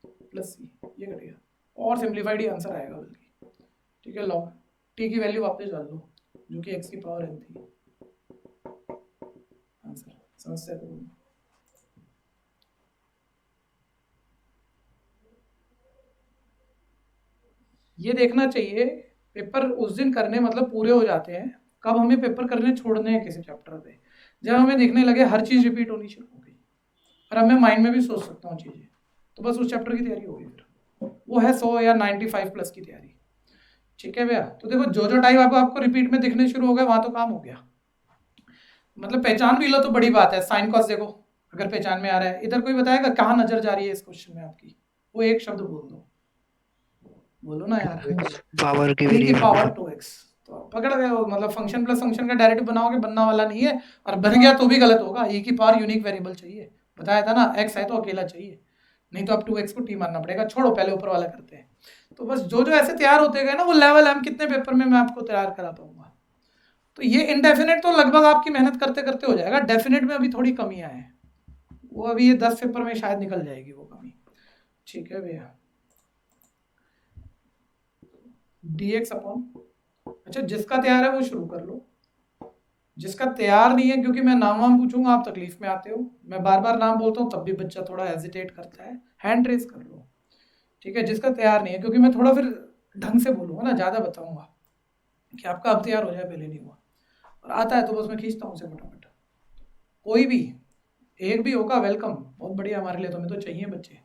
[SPEAKER 1] प्लस c, ये कटेगा, और सिंप्लीफाइड ही आंसर आएगा बल्कि। ठीक है, log t की वैल्यू वापस डाल दो, जो कि x की पावर n थी, आंसर। समस्या तो ये देखना चाहिए, पेपर उस दिन करने मतलब पूरे हो जाते हैं, कब हमें पेपर करने छोड़ने हैं किसी चैप्टर पे, जब हमें देखने लगे हर चीज रिपीट होनी शुरू हो गई, और अब मैं माइंड में भी सोच सकता हूँ चीजें, तो बस उस चैप्टर की तैयारी होगी, फिर वो है 100 या 95+ की तैयारी। ठीक है भैया, तो देखो जो टाइप आपको रिपीट में दिखने शुरू हो गए, वहां तो काम हो गया, मतलब पहचान भी लो तो बड़ी बात है। साइन कॉस देखो, अगर पहचान में आ रहा है, इधर कोई बताएगा कहाँ नजर जा रही है इस क्वेश्चन में आपकी, वो एक शब्द बोल दो, बोलो ना यार,
[SPEAKER 10] पावर की
[SPEAKER 1] e की पावर 2x, तो पकड़ गए हो, मतलब फंक्शन प्लस फंक्शन का डायरेक्ट बनाओगे, बनना वाला नहीं है, और बन गया तो भी गलत होगा। e की पावर यूनिक वेरिएबल चाहिए, बताया था ना, x है तो अकेला चाहिए, नहीं तो अब 2x को t मानना पड़ेगा। छोड़ो, पहले ऊपर वाला करते हैं। तो बस जो ऐसे तैयार होते गए ना, वो लेवल हम कितने पेपर में मैं आपको तैयार करा पाऊंगा। तो ये इनडेफिनेट तो लगभग आपकी मेहनत करते करते हो जाएगा, डेफिनेट में अभी थोड़ी कमियां हैं, वो अभी ये 10 पेपर में शायद निकल जाएगी वो कमी। ठीक है भैया, dx अपॉन, अच्छा जिसका तैयार है वो शुरू कर लो, जिसका तैयार नहीं है, क्योंकि मैं नाम पूछूंगा आप तकलीफ में आते हो, मैं बार बार नाम बोलता हूँ तब भी बच्चा थोड़ा हेजिटेट करता है, हैंड रेस कर लो। ठीक है, जिसका तैयार नहीं है, क्योंकि मैं थोड़ा फिर ढंग से बोलूंगा ना, ज़्यादा बताऊंगा कि आपका अब तैयार हो जाए, पहले नहीं हुआ, और आता है तो बस मैं खींचता हूँ उसे फटाफट। कोई भी एक भी होगा वेलकम, बहुत बढ़िया हमारे लिए, तो हमें तो चाहिए बच्चे।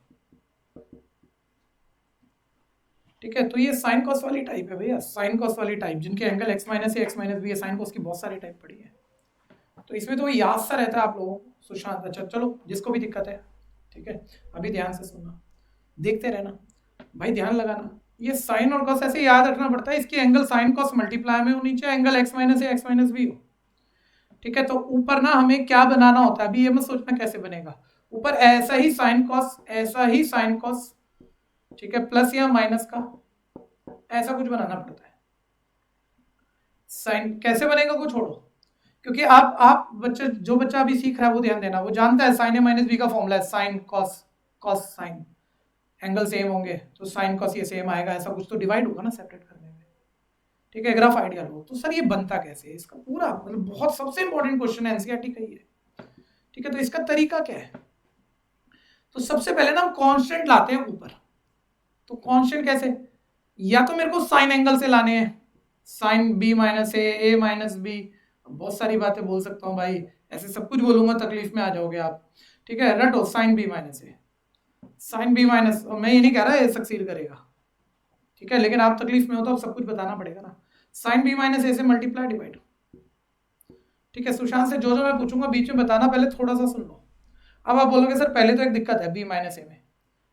[SPEAKER 1] ठीक है, तो ये साइन कॉस वाली टाइप है भैया, साइन कॉस वाली टाइप, जिनके angle x - a x - b है, साइन कॉस की बहुत सारी टाइप पड़ी है, तो इसमें तो याद सा रहता है आप लोगों को। सुशांत, अच्छा चलो जिसको भी दिक्कत है, ठीक है, अभी ध्यान से सुनना, देखते रहना भाई, ध्यान लगाना। ये साइन और कॉस ऐसे याद रखना पड़ता है, इसकी एंगल साइन कॉस मल्टीप्लाई में होनी चाहिए, angle x - a x - b हो। ठीक है, तो ऊपर ना हमें क्या बनाना होता है, अभी ये मत सोचना कैसे बनेगा, ऊपर ऐसा ही साइन कॉस, ऐसा ही साइन कॉस, ठीक है, प्लस या माइनस का, ऐसा कुछ बनाना पड़ता है। साइन कैसे बनेगा को छोड़ो, क्योंकि आप जो बच्चा अभी सीख रहा है वो ध्यान देना, वो जानता है साइन ए माइनस बी का फॉर्मूला है sine cos, cos sine, angle same होंगे तो साइन कॉस ये सेम आएगा, ऐसा कुछ तो डिवाइड होगा ना सेपरेट करने में। ठीक है, ग्राफ आइडियल हो तो सर ये बनता कैसे है, इसका पूरा मतलब बहुत सबसे इंपॉर्टेंट क्वेश्चन है, एनसीईआरटी का ही है। ठीक है, तो इसका तरीका क्या है, तो सबसे पहले ना हम कांस्टेंट लाते हैं ऊपर। तो कांस्टेंट कैसे, या तो मेरे को साइन एंगल से लाने हैं, साइन बी माइनस ए माइनस बी, बहुत सारी बातें बोल सकता हूँ भाई, ऐसे सब कुछ बोलूंगा तकलीफ में आ जाओगे आप। ठीक है, रटो साइन बी माइनस ए, साइन बी माइनस, मैं ये नहीं कह रहा ये सक्सीड करेगा, ठीक है, लेकिन आप तकलीफ में हो तो सब कुछ बताना पड़ेगा ना। साइन बी माइनस ए से मल्टीप्लाई डिवाइड। ठीक है, सुशांत से जो मैं पूछूंगा बीच में बताना, पहले थोड़ा सा सुन लो। अब आप बोलोगे सर पहले तो एक दिक्कत है बी माइनस ए में,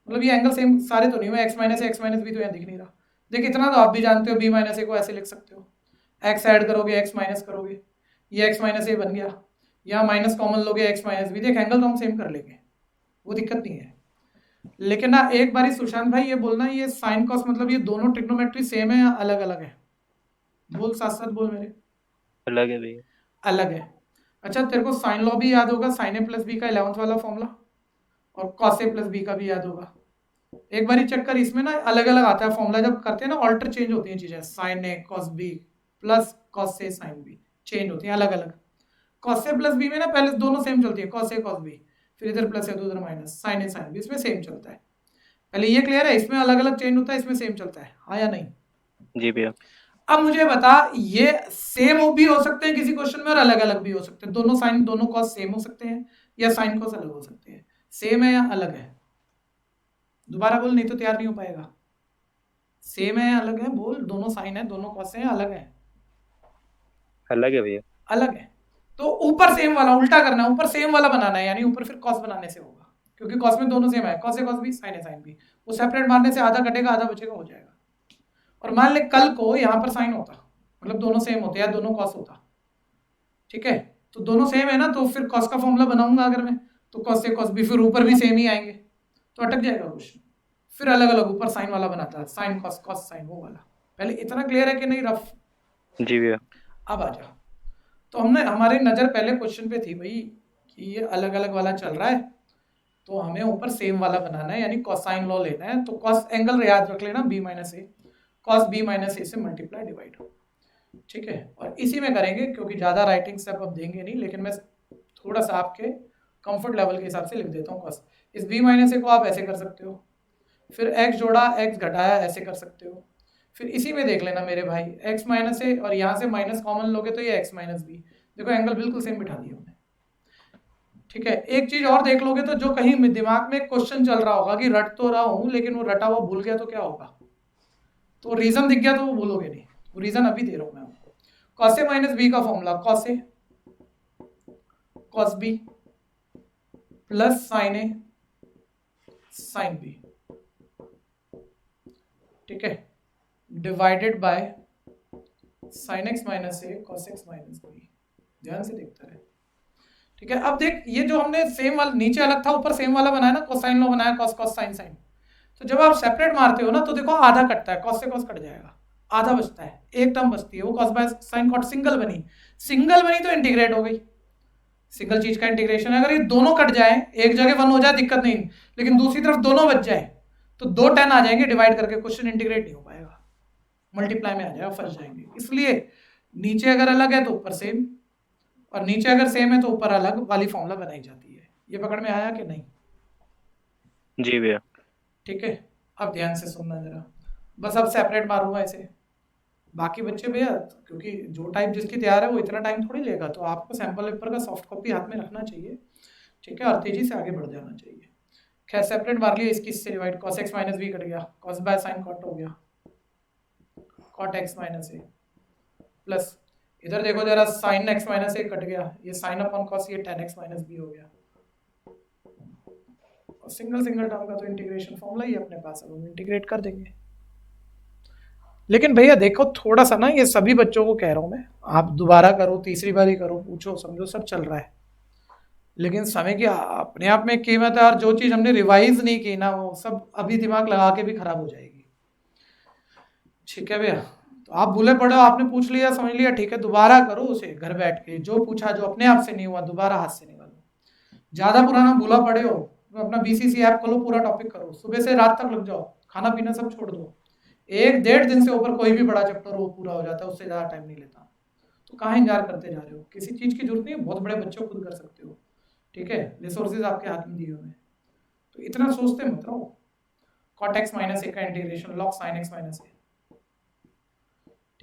[SPEAKER 1] मतलब ये एंगल सेम सारे तो नहीं हुए, एक्स माइनस ए एक्स माइनस बी तो यहाँ दिख नहीं रहा। देखिए इतना तो आप भी जानते हो, बी माइनस ए को ऐसे लिख सकते हो, एक्स ऐड करोगे एक्स माइनस करोगे, ये एक्स माइनस ए बन गया, यहाँ माइनस कॉमन लोगे एक्स माइनस बी, देख एंगल तो हम सेम कर लेंगे, वो दिक्कत नहीं है। लेकिन ना एक बारी सुशांत भाई ये बोलना, ये साइन कॉस मतलब ये दोनों ट्रिग्नोमेट्री सेम है या अलग अलग है, बोल साथ साथ बोल मेरे।
[SPEAKER 3] अलग है भैया।
[SPEAKER 1] अलग है। अच्छा तेरे को साइन लॉ भी याद होगा, साइन ए प्लस बी का 11th वाला फॉर्मूला, और कॉस ए प्लस बी का भी याद होगा। एक बारी चेक कर, इसमें ना अलग अलग आता है फॉर्मूला, जब करते हैं ना ऑल्टर चेंज होती हैं चीजें, sine A cos B plus cos A sine B change होती हैं अलग अलग। कॉस ए प्लस बी में ना पहले दोनों सेम चलती है, कॉस ए कॉस बी, फिर इधर प्लस है तो उधर minus, sign A sine B, इसमें सेम चलता है। पहले ये क्लियर है, इसमें अलग अलग चेंज होता है, इसमें सेम चलता है, हाँ या नहीं?
[SPEAKER 3] जी भैया।
[SPEAKER 1] अब मुझे बता, ये सेम भी हो सकते हैं किसी क्वेश्चन में और अलग अलग भी हो सकते हैं, दोनों साइन दोनों कॉस सेम हो सकते हैं या साइन कॉस अलग हो सकते हैं, सेम है या अलग है? दोबारा बोल, नहीं तो तैयार नहीं हो पाएगा। सेम है या अलग है, बोल, दोनों साइन है दोनों कॉस है, अलग है?
[SPEAKER 3] अलग है भैया।
[SPEAKER 1] अलग है। तो ऊपर सेम वाला उल्टा करना है, ऊपर सेम वाला बनाना है, यानी ऊपर फिर कॉस बनाने से होगा, क्योंकि कॉस में दोनों सेम है, cos A cos B sign A sine B, वो सेपरेट मारने से आधा कटेगा आधा बचेगा, हो जाएगा। और मान ले कल को यहाँ पर साइन होता, मतलब दोनों सेम होते या दोनों कॉस होता, ठीक है, तो दोनों सेम है ना, तो फिर कॉस का फॉर्मूला बनाऊंगा अगर मैं, तो कॉस ए कॉस बी, फिर ऊपर भी सेम ही आएंगे, तो अटक जाएगा क्वेश्चन। फिर अलग अलग ऊपर साइन वाला बनाता है, साइन कॉस कॉस साइन, वो वाला। पहले इतना क्लियर है कि नहीं रफ?
[SPEAKER 3] जी भैया।
[SPEAKER 1] अब आ जा। तो हमने हमारी नज़र पहले क्वेश्चन पे थी भाई कि ये अलग अलग वाला चल रहा है, तो हमें ऊपर सेम वाला बनाना है, यानी कॉसाइन लॉ लेना है। तो कॉस एंगल याद रख लेना B minus A, cos B minus ए से मल्टीप्लाई डिवाइड, ठीक है। और इसी में करेंगे, क्योंकि ज़्यादा राइटिंग स्टेप अब देंगे नहीं, लेकिन मैं थोड़ा सा आपके कंफर्ट लेवल के हिसाब से लिख देता हूँ। कॉस इस बी माइनस ए को आप ऐसे कर सकते हो, फिर एक्स जोड़ा एक्स घटाया ऐसे कर सकते हो, फिर इसी में देख लेना मेरे भाई एक्स माइनस ए, और यहाँ से माइनस कॉमन लोगे तो ये एक्स माइनस बी, देखो एंगल बिल्कुल सेम बिठा दिया हमने, ठीक है। एक चीज और देख लोगे तो जो कहीं दिमाग में क्वेश्चन चल रहा होगा कि रट तो रहा हूं लेकिन वो रटा हुआ भूल गया तो क्या होगा, तो रीजन दिख गया तो वो भूलोगे नहीं, वो रीजन अभी दे रहा हूं मैं आपको। कॉस ए माइनस बी का formula cos A cos B plus sine A sine B, ठीक है, divided by sine x minus A cos x minus B. ध्यान से देखता रहे, ठीक है। अब देख, ये जो हमने सेम वाला नीचे अलग था ऊपर सेम वाला बनाया ना, कोसाइन लॉ बनाया, कॉस कॉस साइन साइन, तो जब आप सेपरेट मारते हो ना तो देखो आधा कटता है, कॉस से कॉस कट जाएगा, आधा बचता है, एक टर्म बचती है, वो cos by sine cot single बनी, सिंगल बनी तो इंटीग्रेट हो गई, सिंगल चीज का इंटीग्रेशन है। अगर ये दोनों कट जाए, एक जगह 1 हो जाए दिक्कत नहीं, लेकिन दूसरी तरफ दोनों बच जाए तो 2 10 आ जाएंगे, डिवाइड करके क्वेश्चन इंटीग्रेट नहीं हो पाएगा, मल्टीप्लाई में आ जाएगा, फंस जाएंगे। इसलिए नीचे अगर अलग है तो ऊपर सेम, और नीचे अगर सेम है तो ऊपर अलग वाली फॉर्मूला बनाई जाती है। ये पकड़ में आया कि नहीं?
[SPEAKER 3] जी भैया।
[SPEAKER 1] ठीक है, अब ध्यान से सुनना जरा, बस अब सेपरेट मारूंगा ऐसे, बाकी बच्चे भैया क्योंकि जो टाइप जिसकी तैयार है वो इतना टाइम थोड़ी लेगा, तो आपको सैंपल पेपर का सॉफ्ट कॉपी हाथ में रखना चाहिए, ठीक है, और तेजी से आगे बढ़ जाना चाहिए। खैर सेपरेट मार लिया, इसकी इससे divide, cos x minus B cut गया, कॉस बाय साइन कॉट हो गया, cot x minus A, plus इधर देखो जरा sine x minus A cut गया, ये साइन अपॉन कॉस, ये tan एक्स माइनस बी हो गया, और सिंगल सिंगल टर्म का तो इंटीग्रेशन फॉर्मूला ही अपने पास, अब हम इंटीग्रेट कर देंगे। लेकिन भैया देखो थोड़ा सा ना, ये सभी बच्चों को कह रहा हूं मैं, आप दोबारा करो, तीसरी बार ही करो, पूछो समझो, सब चल रहा है, लेकिन समय की अपने आप में कीमत है, और जो चीज़ हमने रिवाइज नहीं की ना वो सब अभी दिमाग लगा के भी खराब हो जाएगी। ठीक है भैया, तो आप भूले पड़े हो, आपने पूछ लिया समझ लिया, ठीक है, दोबारा करो उसे घर बैठ के, जो पूछा जो अपने आप से नहीं हुआ दोबारा हाथ से निकालो। ज्यादा पुराना भूला पड़े हो तो अपना बीसीसी ऐप खोलो, पूरा टॉपिक करो, सुबह से रात तक लग जाओ, खाना पीना सब छोड़ दो, 1-1.5 दिन से ऊपर कोई भी बड़ा चैप्टर हो पूरा हो जाता है, उससे ज्यादा टाइम नहीं लेता। तो कहाँ इंतजार करते जा रहे हो, किसी चीज की जरूरत नहीं है, बहुत बड़े बच्चे खुद कर सकते हो, ठीक है, रिसोर्सेज आपके हाथ में दिए हुए हैं, तो इतना सोचते मत रहो। cot x - a का integration log sin x - a,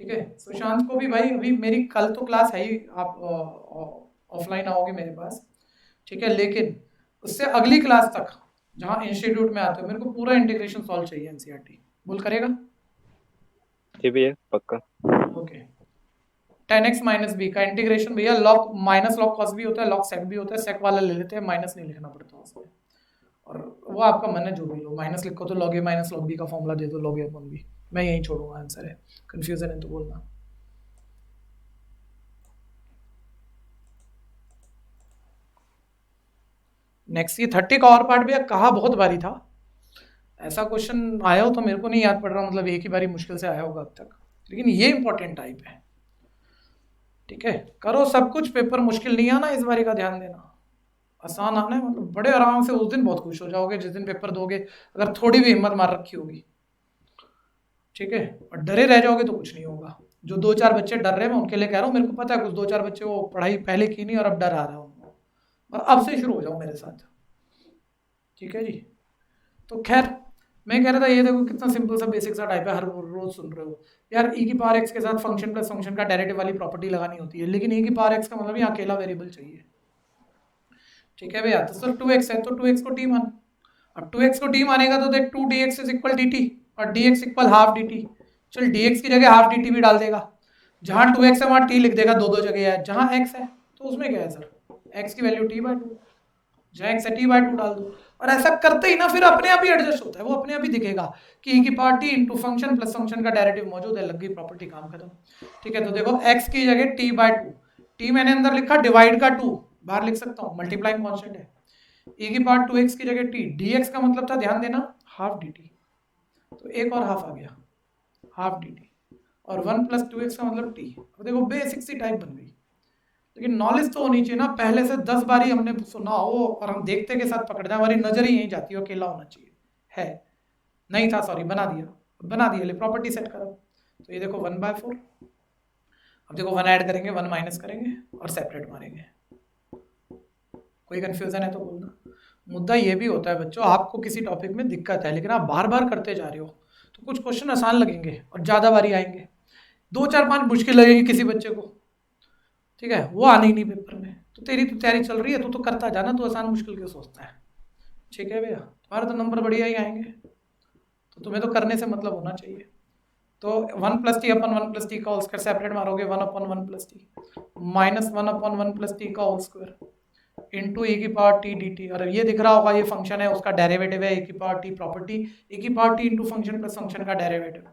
[SPEAKER 1] ठीक है। सुशांत को भी भाई अभी मेरी कल तो क्लास है ही, आप ऑफलाइन आओगे मेरे पास, ठीक है, लेकिन उससे अगली क्लास तक जहाँ इंस्टीट्यूट में आते हो मेरे को पूरा इंटीग्रेशन सॉल्व चाहिए एनसीईआरटी, बोल करेगा?
[SPEAKER 3] जी भैया पक्का।
[SPEAKER 1] ओके, 10x - b का इंटीग्रेशन भैया log माइनस log cos भी होता है, log sec भी होता है, sec वाला ले लेते हैं, माइनस नहीं लिखना पड़ता उसमें, और वो आपका मन है जो भी लो, माइनस लिखो तो log a - log b का फॉर्मूला दे दो, log a upon b, मैं यही छोड़ूंगा, आंसर है, कंफ्यूजन है तो बोलना। नेक्स्ट ये 30 का और पार्ट भी कहा बहुत बारी था, ऐसा क्वेश्चन आया हो तो मेरे को नहीं याद पड़ रहा, मतलब एक ही बारी मुश्किल से आया होगा अब तक, लेकिन ये इंपॉर्टेंट टाइप है, ठीक है, करो सब कुछ, पेपर मुश्किल नहीं आना इस बारी का, ध्यान देना, आसान आना है, मतलब बड़े आराम से उस दिन बहुत खुश हो जाओगे जिस दिन पेपर दोगे, अगर थोड़ी भी हिम्मत मार रखी होगी, ठीक है, और डरे रह जाओगे तो कुछ नहीं होगा। जो 2-4 बच्चे डर रहे हैं मैं उनके लिए कह रहा हूँ, मेरे को पता है कुछ 2-4 बच्चे वो पढ़ाई पहले की नहीं और अब डर आ रहा है उनको, और अब से शुरू हो जाओ मेरे साथ, ठीक है जी। तो खैर मैं कह रहा था, ये देखो कितना सिंपल सा बेसिक सा टाइप है, हर रोज सुन रहे हो यार, e की पावर x के साथ फंक्शन प्लस फंक्शन का डेरिवेटिव वाली प्रॉपर्टी लगानी होती है, लेकिन e की पावर x का मतलब यहाँ अकेला वेरिएबल चाहिए, ठीक है भैया, तो सर 2x है तो 2x को t मान, अब 2x को t मानेगा तो देख 2dx इज इक्वल dt और dx इक्वल हाफ dt, चल dx की जगह हाफ dt भी डाल देगा, जहाँ 2x है वहाँ t लिख देगा, दो जगह है, जहाँ x है तो उसमें क्या है सर, x की वैल्यू t/2, जहाँ x है t/2 डाल दो, और ऐसा करते ही ना फिर अपने आप ही एडजस्ट होता है, वो अपने आप ही दिखेगा कि e की power t into function plus function का डेरिवेटिव मौजूद है, लग गई प्रॉपर्टी, काम खत्म, ठीक है। तो देखो x की जगह t/2, t मैंने अंदर लिखा डिवाइड का 2, बाहर लिख सकता हूँ, मल्टीप्लाइंग कांस्टेंट है, e की पावर 2x की जगह t, dx का मतलब था, ध्यान देना, हाफ dt, तो एक और हाफ आ गया, हाफ dt, और 1 + 2x का मतलब t, अब देखो बेसिक सी टाइप बन गई, लेकिन नॉलेज तो होनी चाहिए ना, पहले से 10 बारी हमने सुना हो और हम देखते के साथ पकड़ जाए, हमारी नजर ही यहीं जाती है, अकेला होना चाहिए, है नहीं था, सॉरी बना दिया, ले प्रॉपर्टी सेट करो, तो ये देखो 1/4, अब देखो 1 ऐड करेंगे 1 माइनस करेंगे और सेपरेट मारेंगे, कोई कंफ्यूजन है तो बोलना। मुद्दा ये भी होता है बच्चों, आपको किसी टॉपिक में दिक्कत है लेकिन आप बार बार करते जा रहे हो तो कुछ क्वेश्चन आसान लगेंगे और ज़्यादा बारी आएंगे, 2-4-5 मुश्किल लगेगी किसी बच्चे को, ठीक है, वो आने ही नहीं पेपर में, तो तेरी तो तैयारी चल रही है, तो करता जाना, तो आसान मुश्किल क्यों सोचता है, ठीक है भैया, तुम्हारे तो नंबर बढ़िया ही आएंगे, तो तुम्हें तो करने से मतलब होना चाहिए। तो 1 + t अपन 1 + t का होल स्क्वायर, सेपरेट मारोगे 1/1 + t माइनस 1/1 + t का होल स्क्वायर इंटू e की पावर t dt, और ये दिख रहा होगा ये फंक्शन है, उसका डेरिवेटिव है e की पावर t प्रॉपर्टी, e की power t into function plus function का डेरिवेटिव,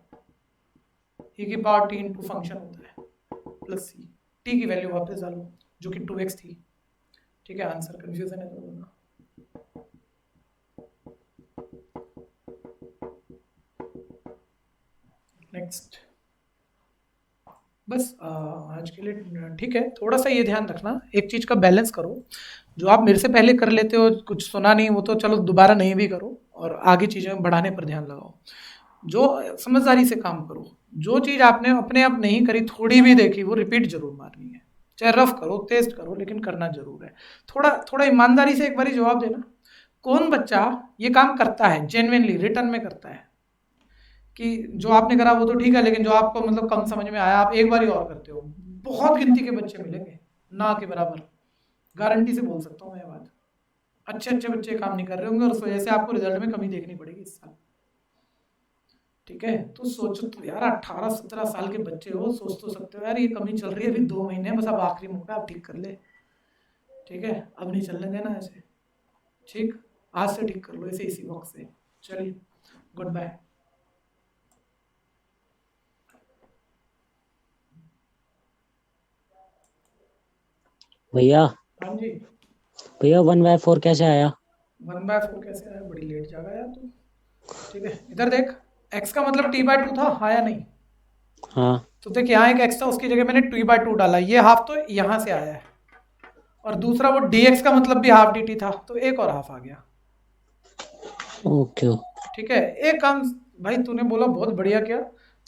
[SPEAKER 1] e की पावर t इंटू फंक्शन होता है प्लस c, t की वैल्यू वापस डालो जो कि 2x थी, ठीक है, आंसर, कंफ्यूजन है तो बोलना। नेक्स्ट, बस आज के लिए ठीक है, थोड़ा सा ये ध्यान रखना, एक चीज का बैलेंस करो, जो आप मेरे से पहले कर लेते हो, कुछ सुना नहीं वो तो चलो दोबारा नहीं भी करो, और आगे चीजें बढ़ाने पर ध्यान लगाओ, जो समझदारी से काम करो, जो चीज आपने अपने आप नहीं करी, थोड़ी भी देखी, वो रिपीट जरूर मारनी है, चाहे रफ करो टेस्ट करो, लेकिन करना जरूर है, थोड़ा ईमानदारी से एक बारी जवाब देना, कौन बच्चा ये काम करता है जेन्युइनली रिटर्न में करता है, कि जो आपने करा वो तो ठीक है, लेकिन जो आपको मतलब कम समझ में आया आप एक बार ही और करते हो, बहुत गिनती के बच्चे मिलेंगे, ना के बराबर, गारंटी से बोल सकता हूँ मैं ये बात, अच्छे बच्चे काम नहीं कर रहे होंगे और उस वजह से आपको रिजल्ट में कमी देखनी पड़ेगी इस साल, ठीक है। तो सोचो तो यार 18-17 साल के बच्चे हो, सोच तो सकते हो यार ये कमी चल रही है, अभी 2 महीने बस, अब आखिरी मौका, आप ठीक कर ले, ठीक है, अब नहीं चलने देना ऐसे, ठीक, आज से ठीक कर लो ऐसे इसी वक्त से, चलिए गुड बाय।
[SPEAKER 10] भैया
[SPEAKER 1] हाँ जी,
[SPEAKER 10] भैया 1/4 कैसे आया?
[SPEAKER 1] 1/4 कैसे आया, बड़ी लेट जागा यार तू, ठीक है, इधर देख, x का मतलब t/2 था, हाँ या नहीं,
[SPEAKER 10] हाँ
[SPEAKER 1] तो देख यहाँ एक x था, उसकी जगह मैंने 2/2 डाला, ये हाफ तो यहाँ से आया है, और दूसरा वो dx का मतलब भी हाफ dt था, तो एक और हाफ आ गया।
[SPEAKER 10] ओके
[SPEAKER 1] ठीक है, एक काम भाई तूने बोला बहुत बढ़िया किया,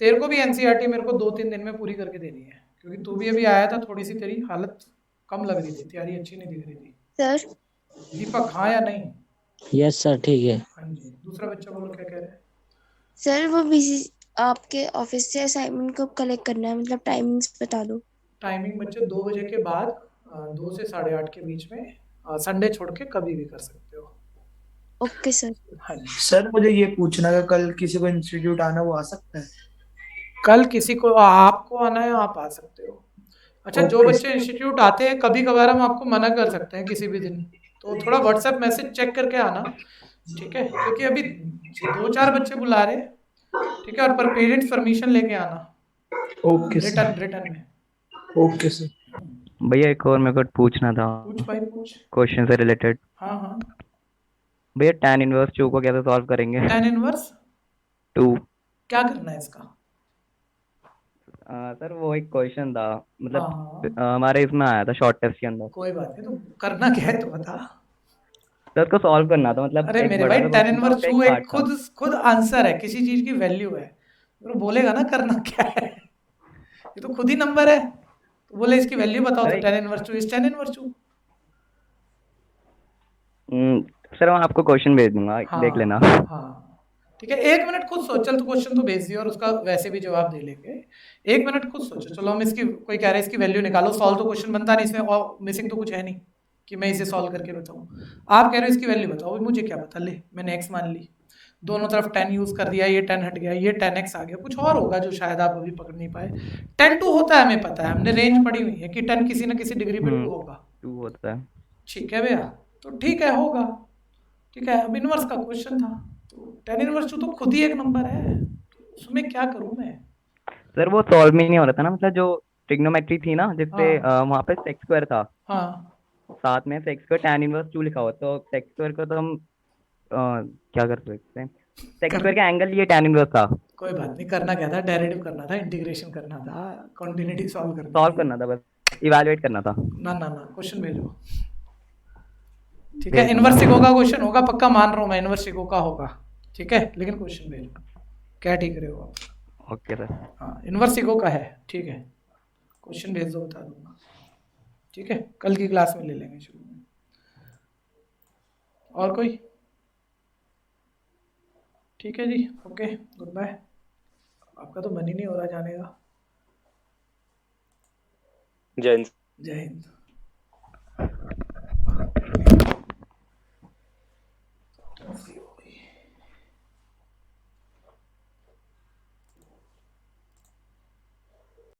[SPEAKER 1] तेरे को भी एनसीईआरटी मेरे को 2-3 दिन में पूरी करके देनी है, क्योंकि तू भी अभी आया था, थोड़ी सी तेरी हालत कम लग रही थी, तैयारी अच्छी नहीं दिख रही थी।
[SPEAKER 8] सर
[SPEAKER 1] दीपक हाँ या नहीं?
[SPEAKER 10] यस सर ठीक है।
[SPEAKER 1] हाँ जी, दूसरा बच्चा बोलो क्या कह रहे हैं।
[SPEAKER 8] सर वो बीसी आपके ऑफिस से असाइनमेंट कब कलेक्ट करना है, मतलब टाइमिंग्स बता दो।
[SPEAKER 1] टाइमिंग बच्चे 2 बजे के बाद 2 से 8:30 के बीच में, संडे छोड़ के कभी भी कर सकते हो।
[SPEAKER 8] Okay sir.
[SPEAKER 1] हाँ जी,
[SPEAKER 11] सर मुझे ये पूछना है, कल किसी को इंस्टीट्यूट आना वो आ सकता है?
[SPEAKER 1] कल किसी को आपको आना है आप आ सकते हो। अच्छा, जो
[SPEAKER 11] ओके
[SPEAKER 1] बच्चे इंस्टीट्यूट आते हैं कभी कभार हम आपको मना कर सकते हैं किसी भी दिन, तो थोड़ा व्हाट्सएप मैसेज चेक करके आना, ठीक है, क्योंकि अभी 2-4 बच्चे बुला रहे हैं, ठीक है, और पर पेरेंट्स परमिशन लेके आना
[SPEAKER 11] ओके सर।
[SPEAKER 1] रिटर्न में।
[SPEAKER 11] Okay sir.
[SPEAKER 9] भैया एक और मेरे को पूछना था
[SPEAKER 1] पूछ भाई पूछ।
[SPEAKER 9] क्वेश्चन से रिलेटेड।
[SPEAKER 1] हाँ हाँ,
[SPEAKER 9] भैया tan इनवर्स 2 को कैसे सॉल्व करेंगे?
[SPEAKER 1] tan इनवर्स
[SPEAKER 9] 2
[SPEAKER 1] क्या करना है इसका?
[SPEAKER 9] सर वो एक क्वेश्चन था, मतलब
[SPEAKER 1] हाँ
[SPEAKER 9] हमारे इसमें आया था शॉर्ट टेस्ट के अंदर,
[SPEAKER 1] कोई बात नहीं, तो करना क्या है तो बता।
[SPEAKER 9] तो उसको सॉल्व करना था, मतलब
[SPEAKER 1] अरे
[SPEAKER 9] एक
[SPEAKER 1] मेरे
[SPEAKER 9] बड़ा
[SPEAKER 1] भाई
[SPEAKER 9] सा
[SPEAKER 1] tan
[SPEAKER 9] question था,
[SPEAKER 1] इनवर्स
[SPEAKER 9] उसका
[SPEAKER 1] 2
[SPEAKER 9] एक
[SPEAKER 1] एक
[SPEAKER 9] part था।
[SPEAKER 1] खुद आंसर है, किसी चीज की वैल्यू है, तो बोलेगा ना करना क्या है, ये तो खुद ही नंबर है, तो बोले इसकी वैल्यू बताओ, तो
[SPEAKER 9] अरे
[SPEAKER 1] tan inverse 2 is tan inverse 2।
[SPEAKER 9] Sir मैं आपको क्वेश्चन भेज दूंगा, देख लेना।
[SPEAKER 1] हाँ ठीक है, 1 मिनट खुद सोच, चल तो क्वेश्चन तो भेज दिया और उसका वैसे भी जवाब दे लेंगे, 1 मिनट खुद सोचो। चलो हम इसकी, कोई कह रहा है इसकी वैल्यू निकालो, सॉल्व तो क्वेश्चन बनता नहीं इसमें, और मिसिंग तो कुछ है नहीं कि मैं इसे सॉल्व करके बताऊं। आप कह रहे हो इसकी वैल्यू बताओ, मुझे क्या पता, ले मैंने x मान ली, दोनों तरफ 10 यूज कर दिया, ये 10 हट गया, ये 10x आ गया, कुछ और होगा जो शायद आप अभी पकड़ नहीं पाए। 10 2 होता है, हमें पता है, हमने रेंज पढ़ी हुई है कि 10 किसी न किसी डिग्री पे 2 होगा।
[SPEAKER 9] 2 होता है।
[SPEAKER 1] ठीक है भैया, तो ठीक है होगा, ठीक है। अब इनवर्स का क्वेश्चन था, तो tan इनवर्स 2 तो खुद ही एक नंबर है, तो उसमें क्या करूं मैं?
[SPEAKER 9] सर वो सॉल्व में नहीं हो रहा था ना, मतलब जो ट्रिग्नोमेट्री थी ना जिसपे
[SPEAKER 1] हाँ
[SPEAKER 9] वहाँ पे सेक स्क्वायर था,
[SPEAKER 1] हाँ
[SPEAKER 9] साथ में सेक स्क्वायर tan इनवर्स 2 लिखा हुआ, तो सेक स्क्वायर को तो हम क्या कर सकते हैं, सेक स्क्वायर का एंगल ये tan इनवर्स था।
[SPEAKER 1] कोई बात नहीं, करना क्या था, डेरिवेटिव करना था, इंटीग्रेशन करना था, कॉन्टिन्यूटी सॉल्व करनी
[SPEAKER 9] सॉल्व
[SPEAKER 1] थी।
[SPEAKER 9] करना था, बस इवैल्यूएट करना था।
[SPEAKER 1] ना ना ना, क्वेश्चन भेजो, ठीक है। इनवर्स सिको का क्वेश्चन होगा पक्का, मान रहा हूँ मैं, इनवर्स सिको का होगा, ठीक है, लेकिन क्वेश्चन भेजो, क्या ठीक रहे हो आप?
[SPEAKER 9] Okay sir.
[SPEAKER 1] हाँ इनवर्स सिको का है, ठीक है, क्वेश्चन भेज दो, बता दूंगा, ठीक है, कल की क्लास में ले लेंगे शुरू में। और कोई? ठीक है जी, ओके, गुड बाय। आपका तो मन ही नहीं हो रहा जाने का।
[SPEAKER 3] जय हिंद।
[SPEAKER 1] जय हिंद।